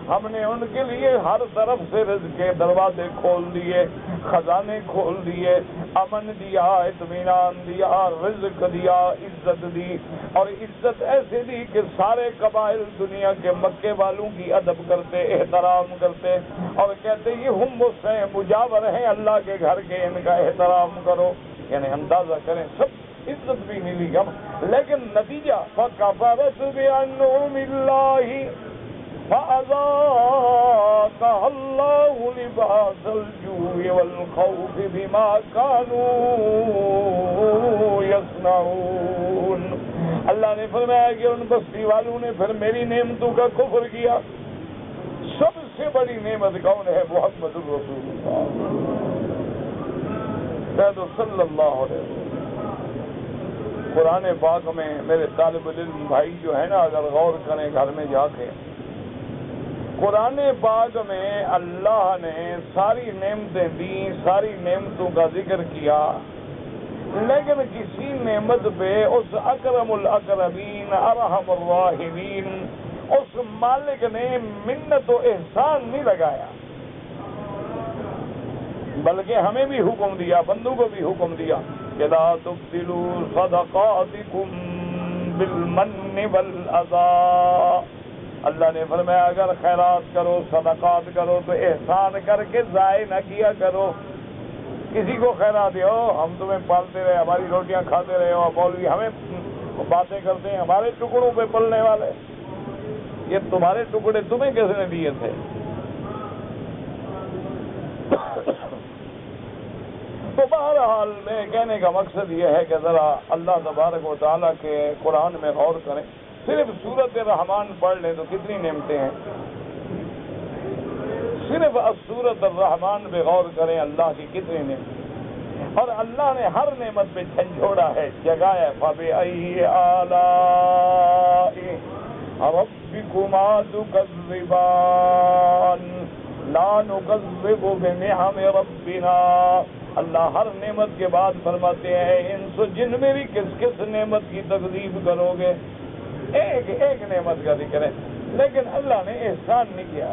ہم نے ان کے لیے ہر طرف سے رزق کے دروازے کھول دیے، خزانے کھول دیے، امن دیا، اطمینان دیا، رزق دیا، عزت دی. اور عزت ایسے دی کہ سارے قبائل دنیا کے مکے والوں کی ادب کرتے، احترام کرتے اور کہتے یہ ہم سے مجاور ہیں اللہ کے گھر کے، ان کا احترام کرو. یعنی اندازہ کریں سب عزت بھی ملی ہم، لیکن نتیجہ فَكَفَرَتْ بِأَنْعُمِ اللَّهِ فَأَذَاقَهَا اللَّهُ لِبَاسَ الْجُوعِ وَالْخَوْفِ بِمَا كَانُوا يَصْنَعُونَ. اللہ نے فرمایا کہ ان بستی والوں نے پھر میری نعمتوں کا کفر کیا. سب سے بڑی نعمت کون ہے؟ محمد الرسول اللہ صلی اللہ علیہ وسلم. قرآن پاک میں میرے طالب علم بھائی جو ہے نا اگر غور کریں گھر میں جا کے، قرآن پاک میں اللہ نے ساری نعمتیں دی، ساری نعمتوں کا ذکر کیا، لیکن کسی نعمت پہ اس اکرم الاکرمین ارحم الراحمین اس مالک نے منت و احسان نہیں لگایا، بلکہ ہمیں بھی حکم دیا، بندوں کو بھی حکم دیا کہ لا تبطلوا صدقاتکم بالمن والاذى. اللہ نے فرمایا اگر خیرات کرو، صدقات کرو تو احسان کر کے ضائع نہ کیا کرو. کسی کو خیرات دو، ہم تمہیں پالتے رہے، ہماری روٹیاں کھاتے رہے ہو، مولوی ہمیں باتیں کرتے ہیں، ہمارے ٹکڑوں پہ پلنے والے، یہ تمہارے ٹکڑے تمہیں کس نے دیے تھے؟ تو بہرحال میں کہنے کا مقصد یہ ہے کہ ذرا اللہ تبارک و تعالیٰ کے قرآن میں غور کریں. صرف سورۃ الرحمن پڑھ لیں تو کتنی نعمتیں ہیں. صرف سورۃ الرحمن پہ غور کریں اللہ کی کتنی نعمتیں، اور اللہ نے ہر نعمت پہ جھنجھوڑا ہے، جگایا ہے. فَبِأَيِّ آلَاءِ رَبِّكُمَا تُكَذِّبَانِ لَا نُكَذِّبُ بِنِعَمِ رَبِّنَا. اللہ ہر نعمت کے بعد فرماتے ہیں انس و جن میری کس کس نعمت کی تکذیب کرو گے. ایک ایک نعمت کا ذکر ہے، لیکن اللہ نے احسان نہیں کیا.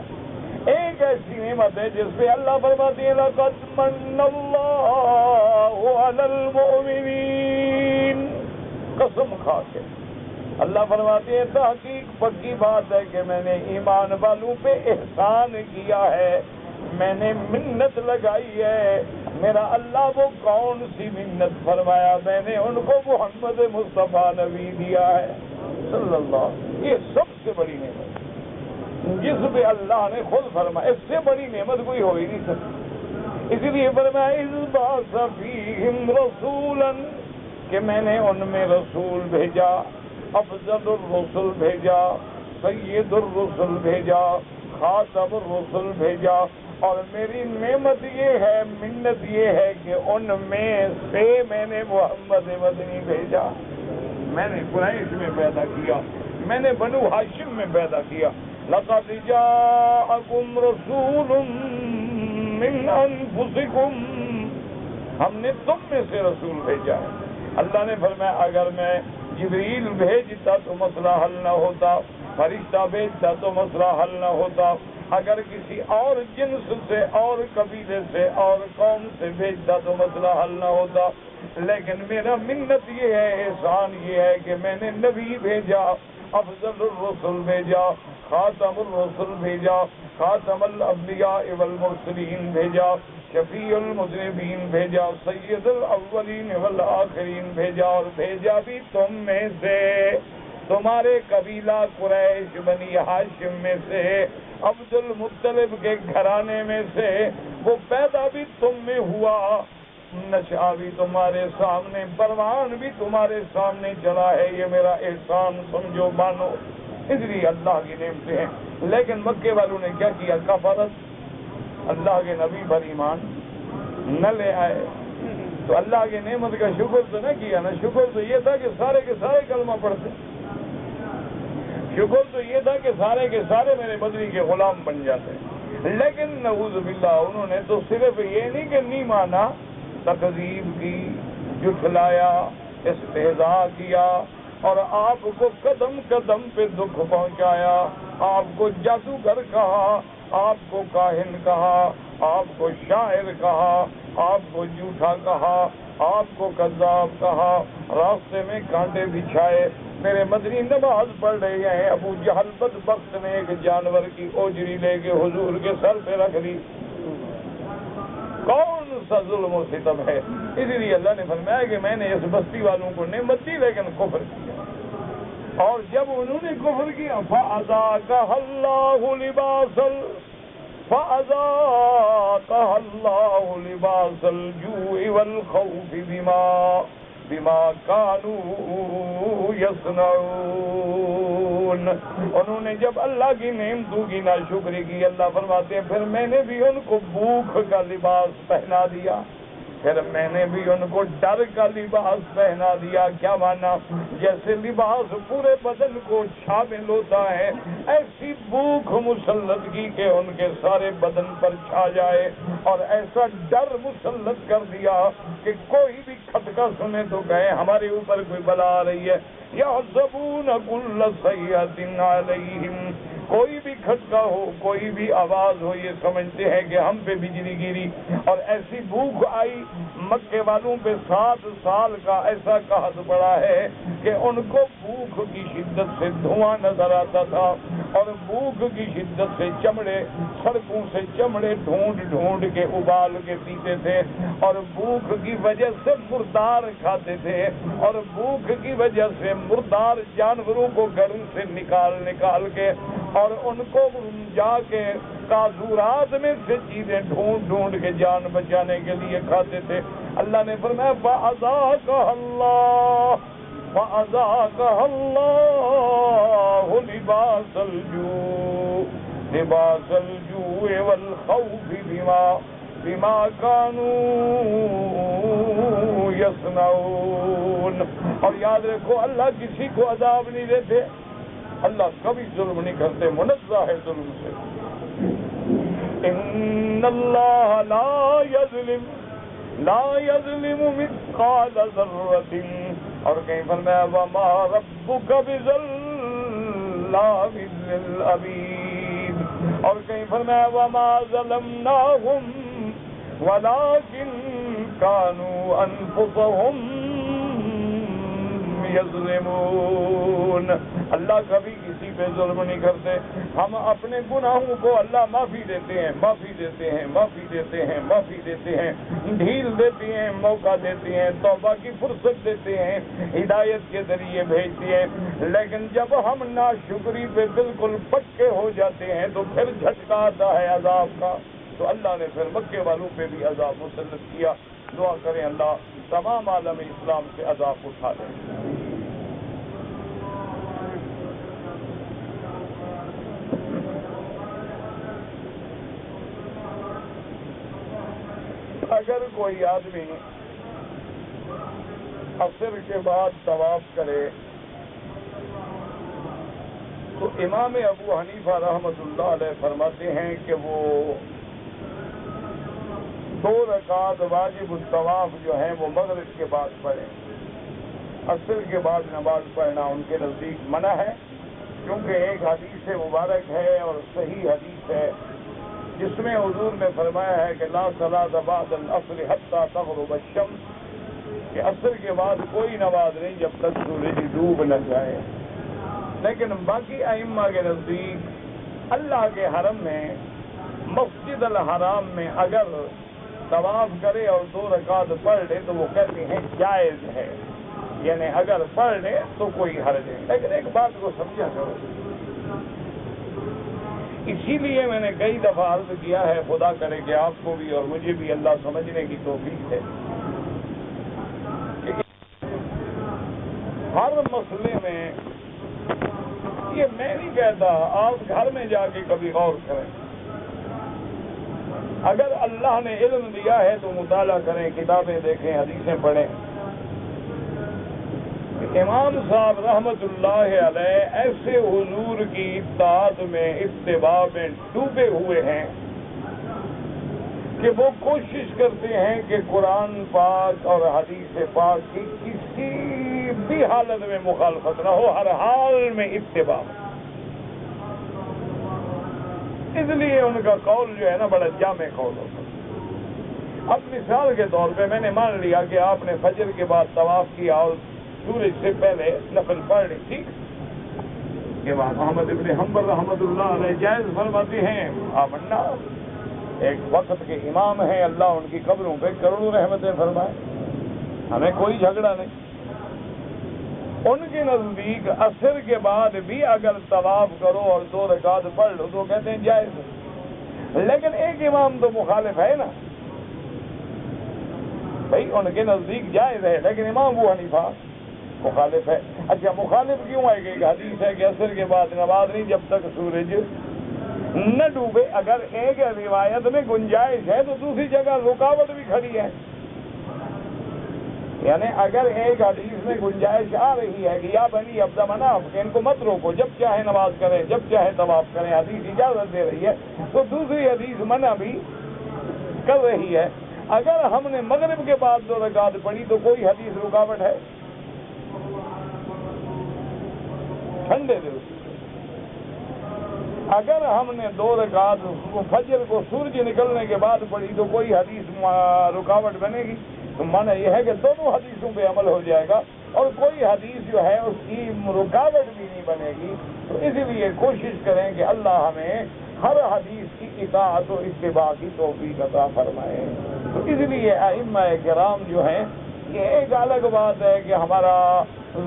ایک ایسی نعمت ہے جس پہ اللہ فرماتے ہیں لَقَدْ مَنَّ اللَّهُ عَلَى الْمُؤْمِنِينَ، قسم کھا کے اللہ فرماتے ہیں تحقیق پکی بات ہے کہ میں نے ایمان والوں پہ احسان کیا ہے، میں نے منت لگائی ہے۔ میرا اللہ وہ کون سی منت فرمایا؟ میں نے ان کو محمد مصطفیٰ نبی دیا ہے صلی اللہ۔ یہ سب سے بڑی نعمت جس پہ اللہ نے خود فرمایا، اس سے بڑی نعمت کوئی ہو ہی نہیں سکتی۔ اسی لیے فرمایا اذ بعث فیہم رسولا، کہ میں نے ان میں رسول بھیجا، افضل الرسل بھیجا، سید الرسل بھیجا، خاتم الرسل بھیجا۔ اور میری نعمت یہ ہے، منت یہ ہے کہ ان میں سے میں نے محمد مدنی بھیجا۔ میں نے قریش میں پیدا کیا، میں نے بنو ہاشم میں پیدا کیا۔ لقد جاءکم رسول من انفسکم، ہم نے تم میں سے رسول بھیجا ہے۔ اللہ نے فرمایا اگر میں جبریل بھیجتا تو مسئلہ حل نہ ہوتا، فرشتہ بھیجتا تو مسئلہ حل نہ ہوتا، اگر کسی اور جنس سے اور قبیلے سے اور قوم سے بھیجتا تو مسئلہ حل نہ ہوتا، لیکن میرا منت یہ ہے، احسان یہ ہے کہ میں نے نبی بھیجا، افضل الرسل بھیجا، خاتم الرسل بھیجا، خاتم الانبیاء والمرسلین بھیجا، شفیع المذنبین بھیجا، سید الاولین والآخرین بھیجا، اور بھیجا بھی تم میں سے، تمہارے قبیلہ قریش بنی ہاشم میں سے، عبد المطلب کے گھرانے میں سے، وہ پیدا بھی تم میں ہوا، نشا بھی تمہارے سامنے، پروان بھی تمہارے سامنے چلا ہے، یہ میرا احسان سمجھو مانو۔ اس لیے اللہ کی نعمتیں ہیں۔ لیکن مکے والوں نے کیا کیا؟ کفرت، اللہ کے نبی پر ایمان نہ لے آئے، تو اللہ کی نعمت کا شکر تو نہ کیا نا۔ شکر تو یہ تھا کہ سارے کے سارے کلمہ پڑھتے، شکر تو یہ تھا کہ سارے کے سارے میرے بدری کے غلام بن جاتے، لیکن نعوذ باللہ انہوں نے تو صرف یہ نہیں کہ نہیں مانا، تکذیب کی، جھٹلایا، استہزاء کیا، اور آپ کو قدم قدم پہ دکھ پہنچایا، آپ کو جادوگر کہا، آپ کو کاہن کہا، آپ کو شاعر کہا، آپ کو جھوٹا کہا، آپ کو کذاب کہا، راستے میں کانٹے بچھائے۔ میرے مدنی نماز پڑھ رہے ہیں، ابو جہل بدبخت نے ایک جانور کی اوجری لے کے حضور کے سر پہ رکھ دی۔ کون سا ظلم و ستم ہے؟ اسی لیے اللہ نے فرمایا کہ میں نے اس بستی والوں کو نعمت دی لیکن کفر کیا، اور جب انہوں نے کفر کیا فَأَذَاقَهَا اللَّهُ لِبَاسَ الْجُوعِ وَالْخَوْفِ بِمَا كَانُوا يَصْنَعُونَ۔ انہوں نے جب اللہ کی نعمتوں کی ناشکری کی، اللہ فرماتے ہیں پھر میں نے بھی ان کو بھوک کا لباس پہنا دیا، پھر میں نے بھی ان کو ڈر کا لباس پہنا دیا۔ کیا مانا؟ جیسے لباس پورے بدن کو شامل ہوتا ہے، ایسی بھوک مسلط کی کہ ان کے سارے بدن پر چھا جائے، اور ایسا ڈر مسلط کر دیا کہ کوئی بھی کھٹکا سنے تو کہے ہمارے اوپر کوئی بلا آ رہی ہے۔ یحسبون کل صیحۃ علیہم، کوئی بھی کھٹکا ہو، کوئی بھی آواز ہو، یہ سمجھتے ہیں کہ ہم پہ بجلی گری، اور ایسی بھوک آئی مکے والوں پہ 7 سال کا ایسا قحط پڑا ہے کہ ان کو بھوک کی شدت سے دھواں نظر آتا تھا، اور بھوک کی شدت سے چمڑے، سڑکوں سے چمڑے ڈھونڈ ڈھونڈ کے ابال کے پیتے تھے، اور بھوک کی وجہ سے مردار کھاتے تھے، اور بھوک کی وجہ سے مردار جانوروں کو گھروں سے نکال کے، اور ان کو جا کے کافورات میں سے چیزیں ڈھونڈ ڈھونڈ کے جان بچانے کے لیے کھاتے تھے۔ اللہ نے فرمایا فَأَذَاقَهَا اللَّهُ لِبَاسَ الْجُوعِ وَالْخَوْفِ بِمَا كَانُوا يَصْنَعُونَ۔ اور یاد رکھو اللہ کسی کو عذاب نہیں دیتے، اللہ کبھی ظلم نہیں کرتے، منزہ ہے ظلم سے۔ ان اللہ لا یظلم مثقال ذرۃ، اور کہیں فرمایا وما ربک بظلام للعبید، اور کہیں فرمایا وما ظلمناہم ولکن كانوا انفسهم یظلمون. اللہ کبھی کسی پہ ظلم نہیں کرتے. ہم اپنے گناہوں کو اللہ معافی دیتے ہیں، معافی دیتے ہیں، معافی دیتے ہیں، معافی دیتے ہیں، ڈھیل دیتے ہیں، موقع دیتے ہیں، توبہ کی فرصت دیتے ہیں، ہدایت کے ذریعے بھیجتے ہیں. لیکن جب ہم ناشکری پہ بالکل پکے ہو جاتے ہیں تو پھر جھٹکا آتا ہے عذاب کا. تو اللہ نے پھر مکے والوں پہ بھی عذاب مسلط کیا. دعا کریں اللہ تمام عالم اسلام سے عذاب اٹھا دیں. اگر کوئی آدمی عصر کے بعد طواف کرے تو امام ابو حنیفہ رحمۃ اللہ علیہ فرماتے ہیں کہ وہ 2 رکعت واجب الطواف جو ہیں وہ مغرب کے بعد پڑھیں. عصر کے بعد نماز پڑھنا ان کے نزدیک منع ہے، کیونکہ ایک حدیث مبارک ہے اور صحیح حدیث ہے جس میں حضور نے فرمایا ہے کہ لا صلاۃ بعد العصر حتی تغرب الشمس، کہ عصر کے بعد کوئی نماز نہیں جب تک سورج ڈوب نہ جائے. لیکن باقی ائمہ کے نزدیک اللہ کے حرم میں مسجد الحرام میں اگر طواف کرے اور 2 رکعت پڑھ لے تو وہ کہتے ہیں جائز ہے، یعنی اگر پڑھ لے تو کوئی حرج نہیں. لیکن ایک بات کو سمجھا کرو، اسی لیے میں نے کئی دفعہ عرض کیا ہے، خدا کرے کہ آپ کو بھی اور مجھے بھی اللہ سمجھنے کی توفیق ہے، کہ ہر مسئلے میں یہ میں نہیں کہتا، آپ گھر میں جا کے کبھی غور کریں. اگر اللہ نے علم دیا ہے تو مطالعہ کریں، کتابیں دیکھیں، حدیثیں پڑھیں. امام صاحب رحمت اللہ علیہ ایسے حضور کی اطاعت میں، اتباع میں ڈوبے ہوئے ہیں کہ وہ کوشش کرتے ہیں کہ قرآن پاک اور حدیث پاک کی کسی بھی حالت میں مخالفت نہ ہو، ہر حال میں اتباع. اس لیے ان کا قول جو ہے نا بڑا جامع قول ہوتا ہے. اب مثال کے طور پہ میں نے مان لیا کہ آپ نے فجر کے بعد طواف کیا اور سورج سے پہلے نفل پڑھ لی، ٹھیک. کہ امام احمد ابن حنبل رحمۃ اللہ علیہ جائز فرماتے ہیں. آمنا ایک وقت کے امام ہیں، اللہ ان کی قبروں پہ کروڑوں رحمتیں فرمائے، ہمیں کوئی جھگڑا نہیں. ان کے نزدیک عصر کے بعد بھی اگر طواف کرو اور 2 رکعت پڑھ لو تو کہتے ہیں جائز ہے. لیکن ایک امام تو مخالف ہے نا بھائی، ان کے نزدیک جائز ہے لیکن امام ابو حنیفہ مخالف ہے. اچھا مخالف کیوں ہے؟ کہ ایک حدیث ہے کہ عصر کے بعد نماز نہیں جب تک سورج نہ ڈوبے. اگر ایک روایت میں گنجائش ہے تو دوسری جگہ رکاوٹ بھی کھڑی ہے. یعنی اگر ایک حدیث میں گنجائش آ رہی ہے کہ یا بنی عبد مناف کہ ان کو مت روکو، جب چاہے نماز کریں، جب چاہے طواف کریں، حدیث اجازت دے رہی ہے، تو دوسری حدیث منع بھی کر رہی ہے. اگر ہم نے مغرب کے بعد 2 رکعت پڑھی تو کوئی حدیث رکاوٹ ہے؟ ٹھنڈے دل. اگر ہم نے 2 رکعت فجر کو سورج نکلنے کے بعد پڑھی تو کوئی حدیث رکاوٹ بنے گی؟ تو مانا یہ ہے کہ دونوں حدیثوں پہ عمل ہو جائے گا اور کوئی حدیث جو ہے اس کی رکاوٹ بھی نہیں بنے گی. تو اسی لیے کوشش کریں کہ اللہ ہمیں ہر حدیث کی اطاعت و اتباع کی توفیق عطا فرمائے. تو اس لیے ائمہ کرام جو ہیں، یہ ایک الگ بات ہے کہ ہمارا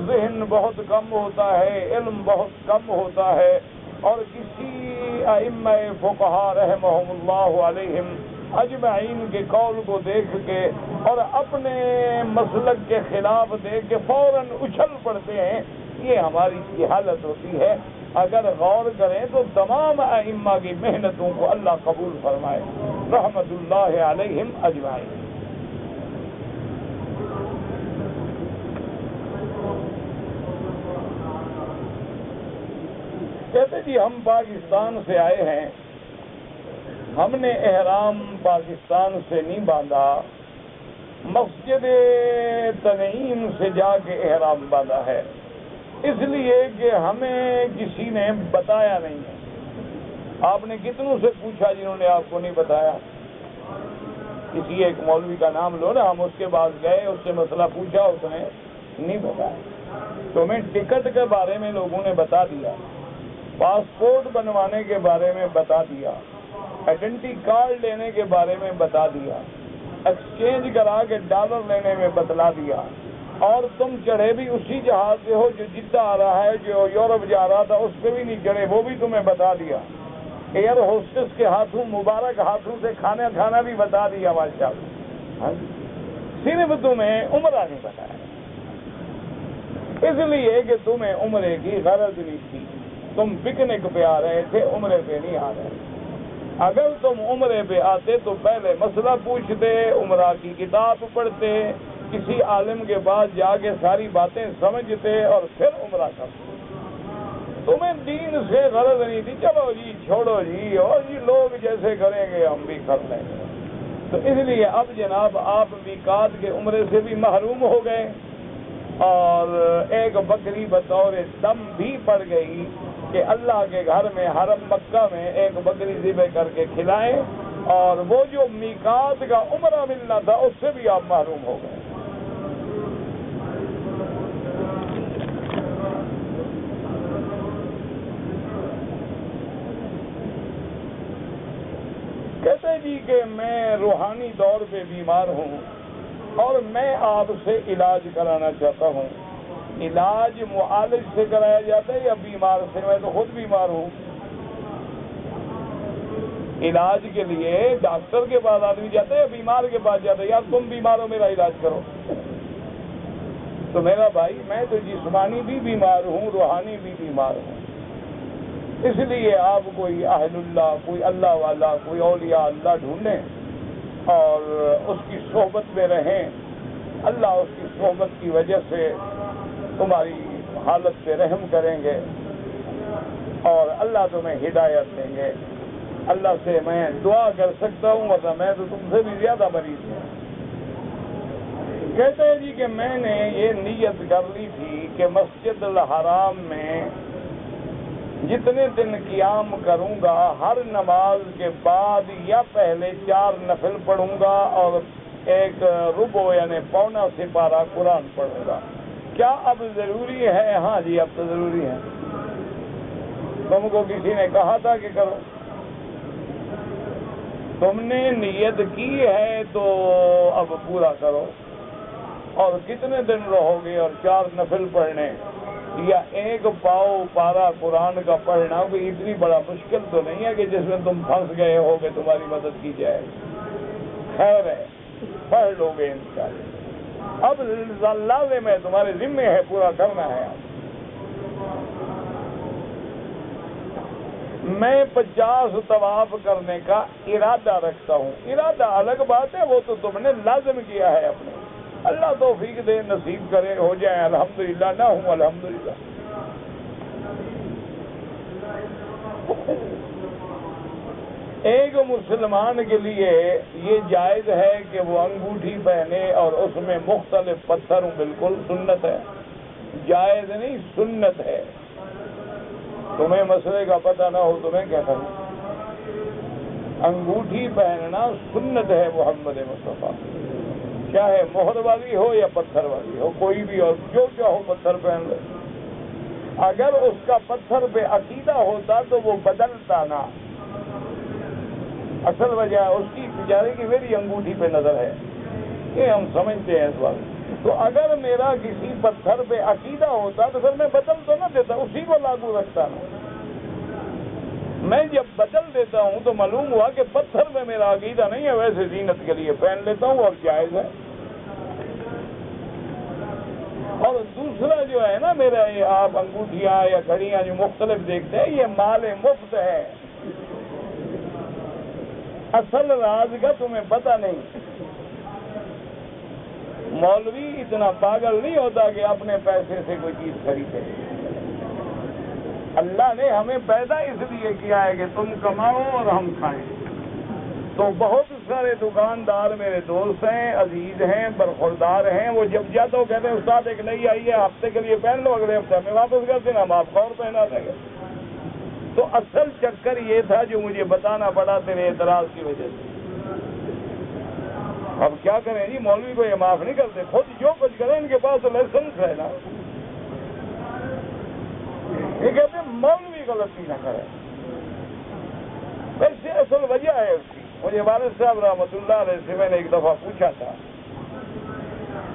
ذہن بہت کم ہوتا ہے، علم بہت کم ہوتا ہے، اور کسی ائمہ فقہا رحمہم اللہ علیہم اجمعین کے قول کو دیکھ کے اور اپنے مسلک کے خلاف دیکھ کے فوراً اچھل پڑتے ہیں. یہ ہماری جہالت ہوتی ہے. اگر غور کریں تو تمام ائمہ کی محنتوں کو اللہ قبول فرمائے رحمت اللہ علیہم اجمعین. کہتے جی ہم پاکستان سے آئے ہیں، ہم نے احرام پاکستان سے نہیں باندھا، مسجد تنعیم سے جا کے احرام باندھا ہے، اس لیے کہ ہمیں کسی نے بتایا نہیں ہے. آپ نے کتنوں سے پوچھا جنہوں نے آپ کو نہیں بتایا؟ کسی ایک مولوی کا نام لو نا، ہم اس کے پاس گئے، اس سے مسئلہ پوچھا، اس نے نہیں بتایا. تمہیں ٹکٹ کے بارے میں لوگوں نے بتا دیا، پاسپورٹ بنوانے کے بارے میں بتا دیا، آئیڈینٹی کارڈ لینے کے بارے میں بتا دیا، ایکسچینج کرا کے ڈالر لینے میں بتلا دیا، اور تم چڑھے بھی اسی جہاز سے ہو جو جدہ آ رہا ہے، جو یورپ جا رہا تھا اس پہ بھی نہیں چڑھے، وہ بھی تمہیں بتا دیا، ایئر ہوسٹس کے ہاتھوں مبارک ہاتھوں سے کھانا بھی بتا دیا ماشاءاللہ، صرف تمہیں عمرہ نہیں بتایا، اس لیے کہ تمہیں عمرے کی غرض نہیں تھی، تم پکنک پہ آ رہے تھے، عمرے پہ نہیں آ رہے۔ اگر تم عمرے پہ آتے تو پہلے مسئلہ پوچھتے، عمرہ کی کتاب پڑھتے، کسی عالم کے پاس جا کے ساری باتیں سمجھتے اور پھر عمرہ کرتے۔ تمہیں دین سے غرض نہیں تھی، چلو جی چھوڑو جی، اور جی لوگ جیسے کریں گے ہم بھی کر لیں گے۔ تو اس لیے اب جناب آپ میقات کے عمرے سے بھی محروم ہو گئے، اور ایک بکری بطور دم بھی پڑ گئی کہ اللہ کے گھر میں حرم مکہ میں ایک بکری ذبح کر کے کھلائیں، اور وہ جو میقات کا عمرہ ملنا تھا اس سے بھی آپ محروم ہو گئے۔ کہتے جی کہ میں روحانی طور پہ بیمار ہوں اور میں آپ سے علاج کرانا چاہتا ہوں۔ علاج معالج سے کرایا جاتا ہے یا بیمار سے؟ میں تو خود بیمار ہوں۔ علاج کے لیے ڈاکٹر کے پاس آدمی جاتا ہے یا بیمار کے پاس جاتا ہے؟ یار تم بیمار ہو میرا علاج کرو۔ تو میرا بھائی میں تو جسمانی بھی بیمار ہوں، روحانی بھی بیمار ہوں، اس لیے آپ کوئی اہل اللہ، کوئی اللہ والا، کوئی اولیاء اللہ ڈھونڈیں اور اس کی صحبت میں رہیں۔ اللہ اس کی صحبت کی وجہ سے تمہاری حالت پہ رحم کریں گے اور اللہ تمہیں ہدایت دیں گے۔ اللہ سے میں دعا کر سکتا ہوں ورنہ میں تو تم سے بھی زیادہ مریض ہوں۔ کہتے ہیں جی کہ میں نے یہ نیت کر لی تھی کہ مسجد الحرام میں جتنے دن قیام کروں گا ہر نماز کے بعد یا پہلے 4 نفل پڑھوں گا اور 1 ربع یعنی پونا سپارہ قرآن پڑھوں گا۔ کیا اب ضروری ہے؟ ہاں جی اب تو ضروری ہے۔ تم کو کسی نے کہا تھا کہ کرو؟ تم نے نیت کی ہے تو اب پورا کرو۔ اور کتنے دن رہو گے اور 4 نفل پڑھنے یا 1 پاؤ پارا قرآن کا پڑھنا کوئی اتنی بڑا مشکل تو نہیں ہے کہ جس میں تم پھنس گئے ہو کہ تمہاری مدد کی جائے۔ خیر ہے، پڑھ لو گے انشاءاللہ۔ اب لازم ہے، تمہارے ذمے ہے، پورا کرنا ہے۔ میں 50 طواف کرنے کا ارادہ رکھتا ہوں۔ ارادہ الگ بات ہے، وہ تو تم نے لازم کیا ہے اپنے۔ اللہ توفیق دے، نصیب کرے، ہو جائے الحمدللہ، نہ ہوں الحمدللہ۔ ایک مسلمان کے لیے یہ جائز ہے کہ وہ انگوٹھی پہنے اور اس میں مختلف پتھر ہوں، بالکل سنت ہے، جائز نہیں سنت ہے۔ تمہیں مسئلے کا پتہ نہ ہو تو میں کیا کروں؟ انگوٹھی پہننا سنت ہے محمد مصطفیٰ، چاہے مہر والی ہو یا پتھر والی ہو، کوئی بھی، اور جو چاہو پتھر پہن لے۔ اگر اس کا پتھر پہ عقیدہ ہوتا تو وہ بدلتا نہ۔ اصل وجہ اس کی بیچارے کی میری انگوٹھی پہ نظر ہے، یہ ہم سمجھتے ہیں اس وقت۔ تو اگر میرا کسی پتھر پہ عقیدہ ہوتا تو پھر میں بدل تو نہ دیتا، اسی کو لاگو رکھتا نا۔ میں جب بدل دیتا ہوں تو معلوم ہوا کہ پتھر میں میرا عقیدہ نہیں ہے، ویسے زینت کے لیے پہن لیتا ہوں اور جائز ہے۔ اور دوسرا جو ہے نا میرا، یہ آپ انگوٹھیاں یا گھڑیاں جو مختلف دیکھتے ہیں، یہ مال مفت ہے، اصل راز کا تمہیں پتہ نہیں۔ مولوی اتنا پاگل نہیں ہوتا کہ اپنے پیسے سے کوئی چیز خریدے۔ اللہ نے ہمیں پیدا اس لیے کیا ہے کہ تم کماؤ اور ہم کھائیں۔ تو بہت سارے دکاندار میرے دوست ہیں، عزیز ہیں، برخوردار ہیں، وہ جب جاتا ہو کہتے ہیں استاد ایک نئی آئی ہے، ہفتے کے لیے پہن لو، اگلے ہفتے میں واپس کر دینا، ہم آپ کو اور پہنا دیں گے۔ تو اصل چکر یہ تھا جو مجھے بتانا پڑا تیرے اعتراض کی وجہ سے۔ اب کیا کریں جی، مولوی کو یہ معاف نہیں کرتے، خود جو کچھ کریں ان کے پاس تو لائسنس ہے نا۔ یہ کہتے ہیں مولوی غلطی نہ کرے. ویسے اصل وجہ ہے اس کی. مجھے والد صاحب رحمۃ اللہ علیہ سے میں نے ایک دفعہ پوچھا تھا.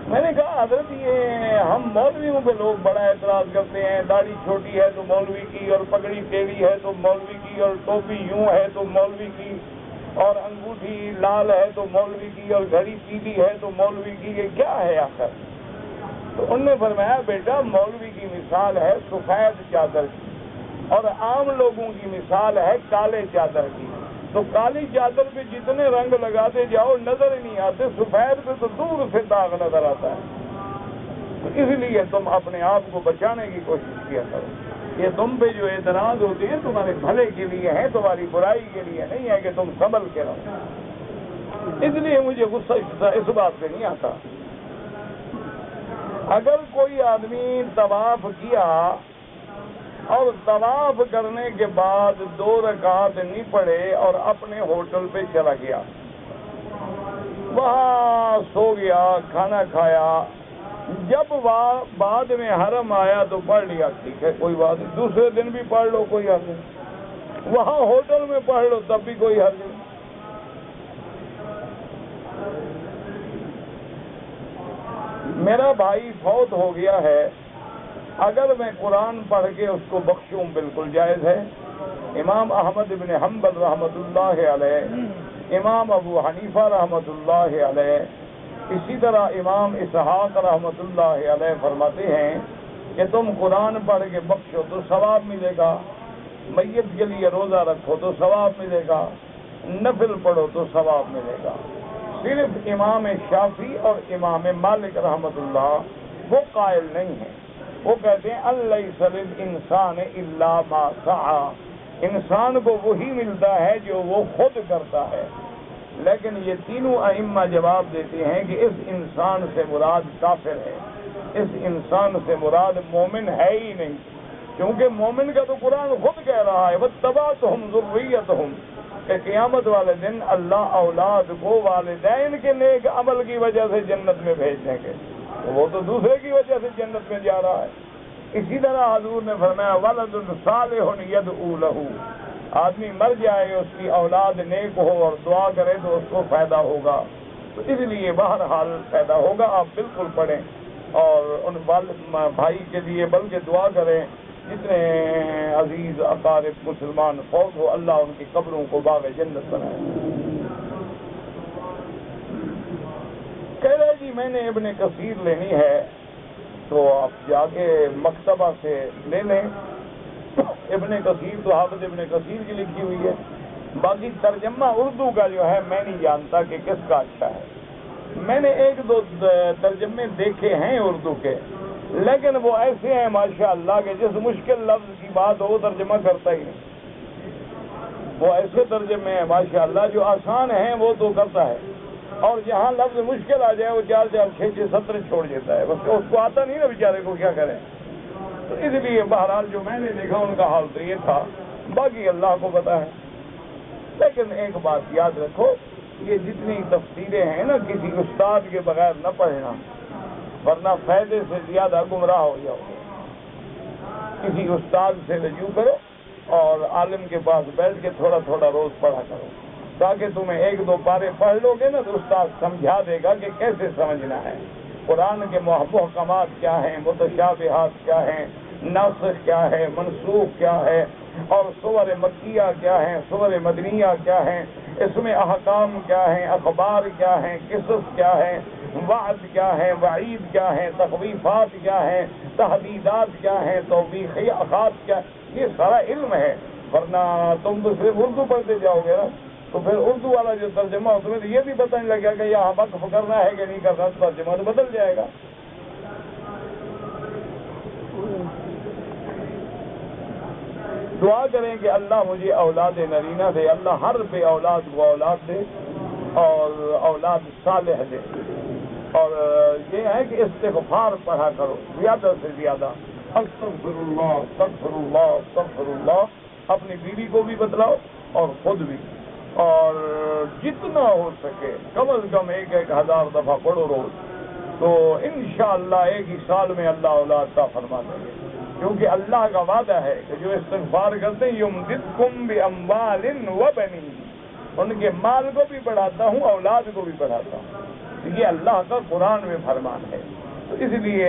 میں نے کہا حضرت یہ ہم مولویوں پہ لوگ بڑا اعتراض کرتے ہیں. داڑھی چھوٹی ہے تو مولوی کی, اور پگڑی ٹیڑھی ہے تو مولوی کی, اور ٹوپی یوں ہے تو مولوی کی, اور انگوٹھی لال ہے تو مولوی کی, اور گھڑی پیلی ہے تو مولوی کی. یہ کیا ہے آخر؟ تو انہوں نے فرمایا بیٹا مولوی کی مثال ہے سفید چادر کی, اور عام لوگوں کی مثال ہے کالے چادر کی. تو کالی چادر پہ جتنے رنگ لگاتے جاؤ نظر ہی نہیں آتے, سفید پہ تو دور سے داغ نظر آتا ہے. تو اس لیے تم اپنے آپ کو بچانے کی کوشش کیا کرو. یہ تم پہ جو اعتراض ہوتے ہیں تمہارے بھلے کے لیے ہیں, تمہاری برائی کے لیے نہیں ہے کہ تم سنبھل کے رہو. اس لیے مجھے غصہ اس بات پہ نہیں آتا. اگر کوئی آدمی طواف کیا اور طواف کرنے کے بعد 2 رکعت نہیں پڑے اور اپنے ہوٹل پہ چلا گیا, وہاں سو گیا, کھانا کھایا, جب بعد میں حرم آیا تو پڑھ لیا, ٹھیک ہے کوئی بات نہیں. دوسرے دن بھی پڑھ لو کوئی حرج نہیں, وہاں ہوٹل میں پڑھ لو تب بھی کوئی حرج نہیں. میرا بھائی فوت ہو گیا ہے, اگر میں قرآن پڑھ کے اس کو بخشوں بالکل جائز ہے. امام احمد بن حنبل رحمۃ اللہ علیہ, امام ابو حنیفہ رحمۃ اللہ علیہ, اسی طرح امام اسحاق رحمۃ اللہ علیہ فرماتے ہیں کہ تم قرآن پڑھ کے بخشو تو ثواب ملے گا, میت کے لیے روزہ رکھو تو ثواب ملے گا, نفل پڑھو تو ثواب ملے گا. صرف امام شافعی اور امام مالک رحمۃ اللہ وہ قائل نہیں ہیں. وہ کہتے ہیں الیس للانسان الا ما سعی, انسان کو وہی ملتا ہے جو وہ خود کرتا ہے. لیکن یہ تینوں ائمہ جواب دیتے ہیں کہ اس انسان سے مراد کافر ہے, اس انسان سے مراد مومن ہے ہی نہیں, کیونکہ مومن کا تو قرآن خود کہہ رہا ہے واتبعتہم ذریتہم, کہ قیامت والے دن اللہ اولاد کو والدین کے نیک عمل کی وجہ سے جنت میں بھیج دیں گے. وہ تو دوسرے کی وجہ سے جنت میں جا رہا ہے. اسی طرح حضور نے فرمایا ولد صالح یدعو لہ, آدمی مر جائے اس کی اولاد نیک ہو اور دعا کرے تو اس کو فائدہ ہوگا. تو اس لیے بہرحال فائدہ ہوگا. آپ بالکل پڑھیں اور ان بھائی کے لیے بلکہ دعا کریں جتنے عزیز اقارب مسلمان فوت ہو, اللہ ان کی قبروں کو باغ جنت بنائے. کہہ رہے جی میں نے ابن کثیر لینی ہے تو آپ جا کے مکتبہ سے لے لیں. ابن کثیر تو حافظ ابن کثیر کی لکھی ہوئی ہے. باقی ترجمہ اردو کا جو ہے میں نہیں جانتا کہ کس کا اچھا ہے. میں نے 1-2 ترجمے دیکھے ہیں اردو کے, لیکن وہ ایسے ہیں ماشاء اللہ کہ جس مشکل لفظ کی بات ہو وہ ترجمہ کرتا ہی نہیں. وہ ایسے ترجمے ہیں ماشاء اللہ جو آسان ہیں وہ تو کرتا ہے, اور جہاں لفظ مشکل آ جائے وہ 4-4, 6-6 سطر چھوڑ دیتا ہے. بس اس کو آتا نہیں نا بیچارے کو, کیا کریں. تو اس لیے بہرحال جو میں نے دیکھا ان کا حال تو یہ تھا, باقی اللہ کو پتا ہے. لیکن ایک بات یاد رکھو, یہ جتنی تفسیریں ہیں نا کسی استاد کے بغیر نہ پڑھنا, ورنہ فائدے سے زیادہ گمراہ ہو جاؤ. کسی استاد سے رجوع کرو اور عالم کے پاس بیٹھ کے تھوڑا تھوڑا روز پڑھا کرو, تاکہ تمہیں 1-2 پارے پڑھ لو گے نا تو استاد سمجھا دے گا کہ کیسے سمجھنا ہے. قرآن کے محکمات کیا ہیں, متشابہات کیا ہیں, ناسخ کیا ہے, منسوخ کیا ہے, اور سور مکیہ کیا ہیں, سور مدنیہ کیا ہیں, اس میں احکام کیا ہیں, اخبار کیا ہیں, قصص کیا ہیں, وعد کیا ہے, وعید کیا ہے, تخویفات کیا ہیں, تحدیدات کیا ہیں, توبیخات کیا, یہ سارا علم ہے. ورنہ تم تو صرف اردو پڑھتے جاؤ گے نا, تو پھر اردو والا جو ترجمہ اس میں تو یہ بھی پتہ نہیں لگے گا کہ یہاں وقف کرنا ہے کہ نہیں کرنا, ترجمہ تو بدل جائے گا. دعا کریں کہ اللہ مجھے اولاد نرینہ دے, اللہ ہر بے اولاد کو اولاد دے اور اولاد صالح دے. اور یہ ہے کہ استغفار پڑھا کرو زیادہ سے زیادہ, استغفر اللہ استغفر اللہ استغفر اللہ. اپنی بیوی کو بھی بتلاؤ اور خود بھی, اور جتنا ہو سکے کم از کم 1,000 دفعہ پڑھو روز, تو انشاءاللہ 1 ہی سال میں اللہ اولاد عطا فرما دیں گے. کیونکہ اللہ کا وعدہ ہے کہ جو استغفار کرتے ہیں یمددکم باموال وبنین، ان کے مال کو بھی بڑھاتا ہوں، اولاد کو بھی بڑھاتا ہوں۔ یہ اللہ کا قرآن میں فرمان ہے۔ تو اس لیے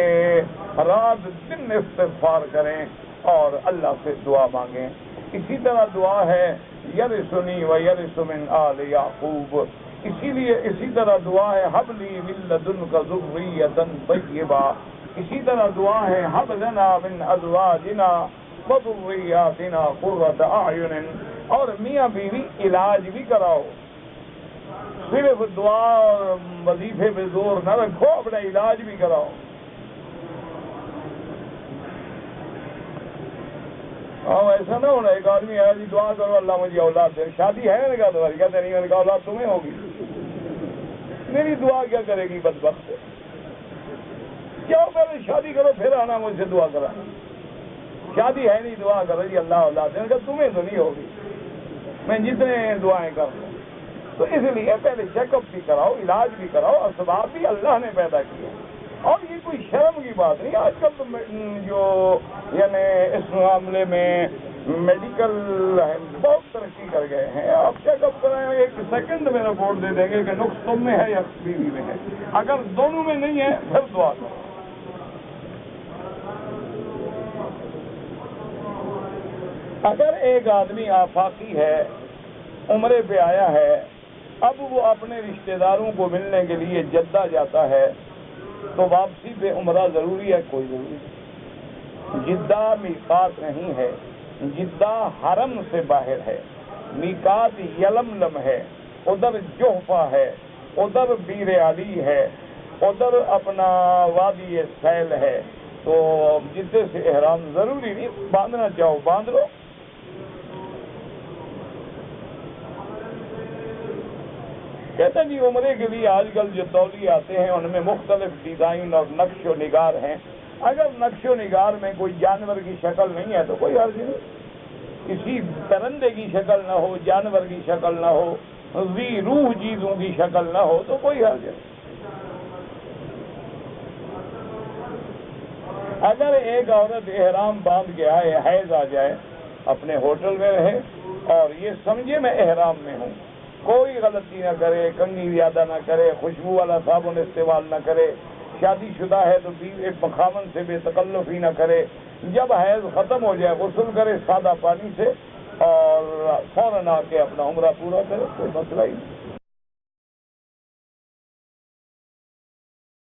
رات دن استغفار کریں اور اللہ سے دعا مانگیں۔ اسی طرح دعا ہے یرثنی و یرث من آل یعقوب، اسی طرح دعا ہے حب لی من لدنک ذریۃ طیبہ، اسی طرح دعا ہے حب لنا من ازواجنا و ذریاتنا قرۃ اعین، اور میاں بیوی علاج بھی کراؤ، صرف دعا اور وظیفے پہ زور نہ رکھو، اپنا علاج بھی کراؤ۔ ہاں ایسا نہ ہونا ایک آدمی ہے جی دعا کرو اللہ مجھے اولاد دے، شادی ہے، میں نے کہا تمہاری، کہتے نہیں، میں نے کہا اولاد تمہیں ہوگی، میری دعا کیا کرے گی بدبخت؟ کیا پہلے شادی کرو پھر آنا مجھ سے دعا کرانا، شادی ہے نہیں دعا کرو جی اللہ اولاد دے، میں نے کہا تمہیں تو نہیں ہوگی، میں جتنے دعائیں کر لوں۔ تو اس لیے پہلے چیک اپ بھی کراؤ، علاج بھی کراؤ، اسباب بھی اللہ نے پیدا کیے، اور یہ کوئی شرم کی بات نہیں۔ آج کل تو جو یعنی اس معاملے میں میڈیکل بہت ترقی کر گئے ہیں، آپ چیک اپ کرائیں، 1 سیکنڈ میں رپورٹ دے دیں گے کہ نقص تم میں ہے یا بیوی میں ہے، اگر دونوں میں نہیں ہے پھر دعا کرو۔ اگر ایک آدمی آفاقی ہے، عمرے پہ آیا ہے، اب وہ اپنے رشتہ داروں کو ملنے کے لیے جدہ جاتا ہے، تو واپسی پہ عمرہ ضروری ہے؟ کوئی ضروری نہیں۔ جدہ میقات نہیں ہے، جدہ حرم سے باہر ہے، میقات یلملم ہے، ادھر جحفہ ہے، ادھر بیر علی ہے، ادھر اپنا وادی سیل ہے، تو جدے سے احرام ضروری نہیں، باندھنا چاہو باندھ لو۔ کہتے ہیں جی عمرے کے لیے آج کل جو تولیے آتے ہیں ان میں مختلف ڈیزائن اور نقش و نگار ہیں، اگر نقش و نگار میں کوئی جانور کی شکل نہیں ہے تو کوئی حرج نہیں، کسی پرندے کی شکل نہ ہو، جانور کی شکل نہ ہو، ذی روح چیزوں کی شکل نہ ہو تو کوئی حرج نہیں۔ اگر ایک عورت احرام باندھ کے آئے، حیض آ جائے، اپنے ہوٹل میں رہے اور یہ سمجھے میں احرام میں ہوں، کوئی غلطی نہ کرے، کنگھی زیادہ نہ کرے، خوشبو والا صابن استعمال نہ کرے، شادی شدہ ہے تو خاوند سے بے تکلفی نہ کرے، جب حیض ختم ہو جائے غسل کرے سادہ پانی سے اور فوراً آ کے اپنا عمرہ پورا کرے، کوئی مسئلہ ہی نہیں۔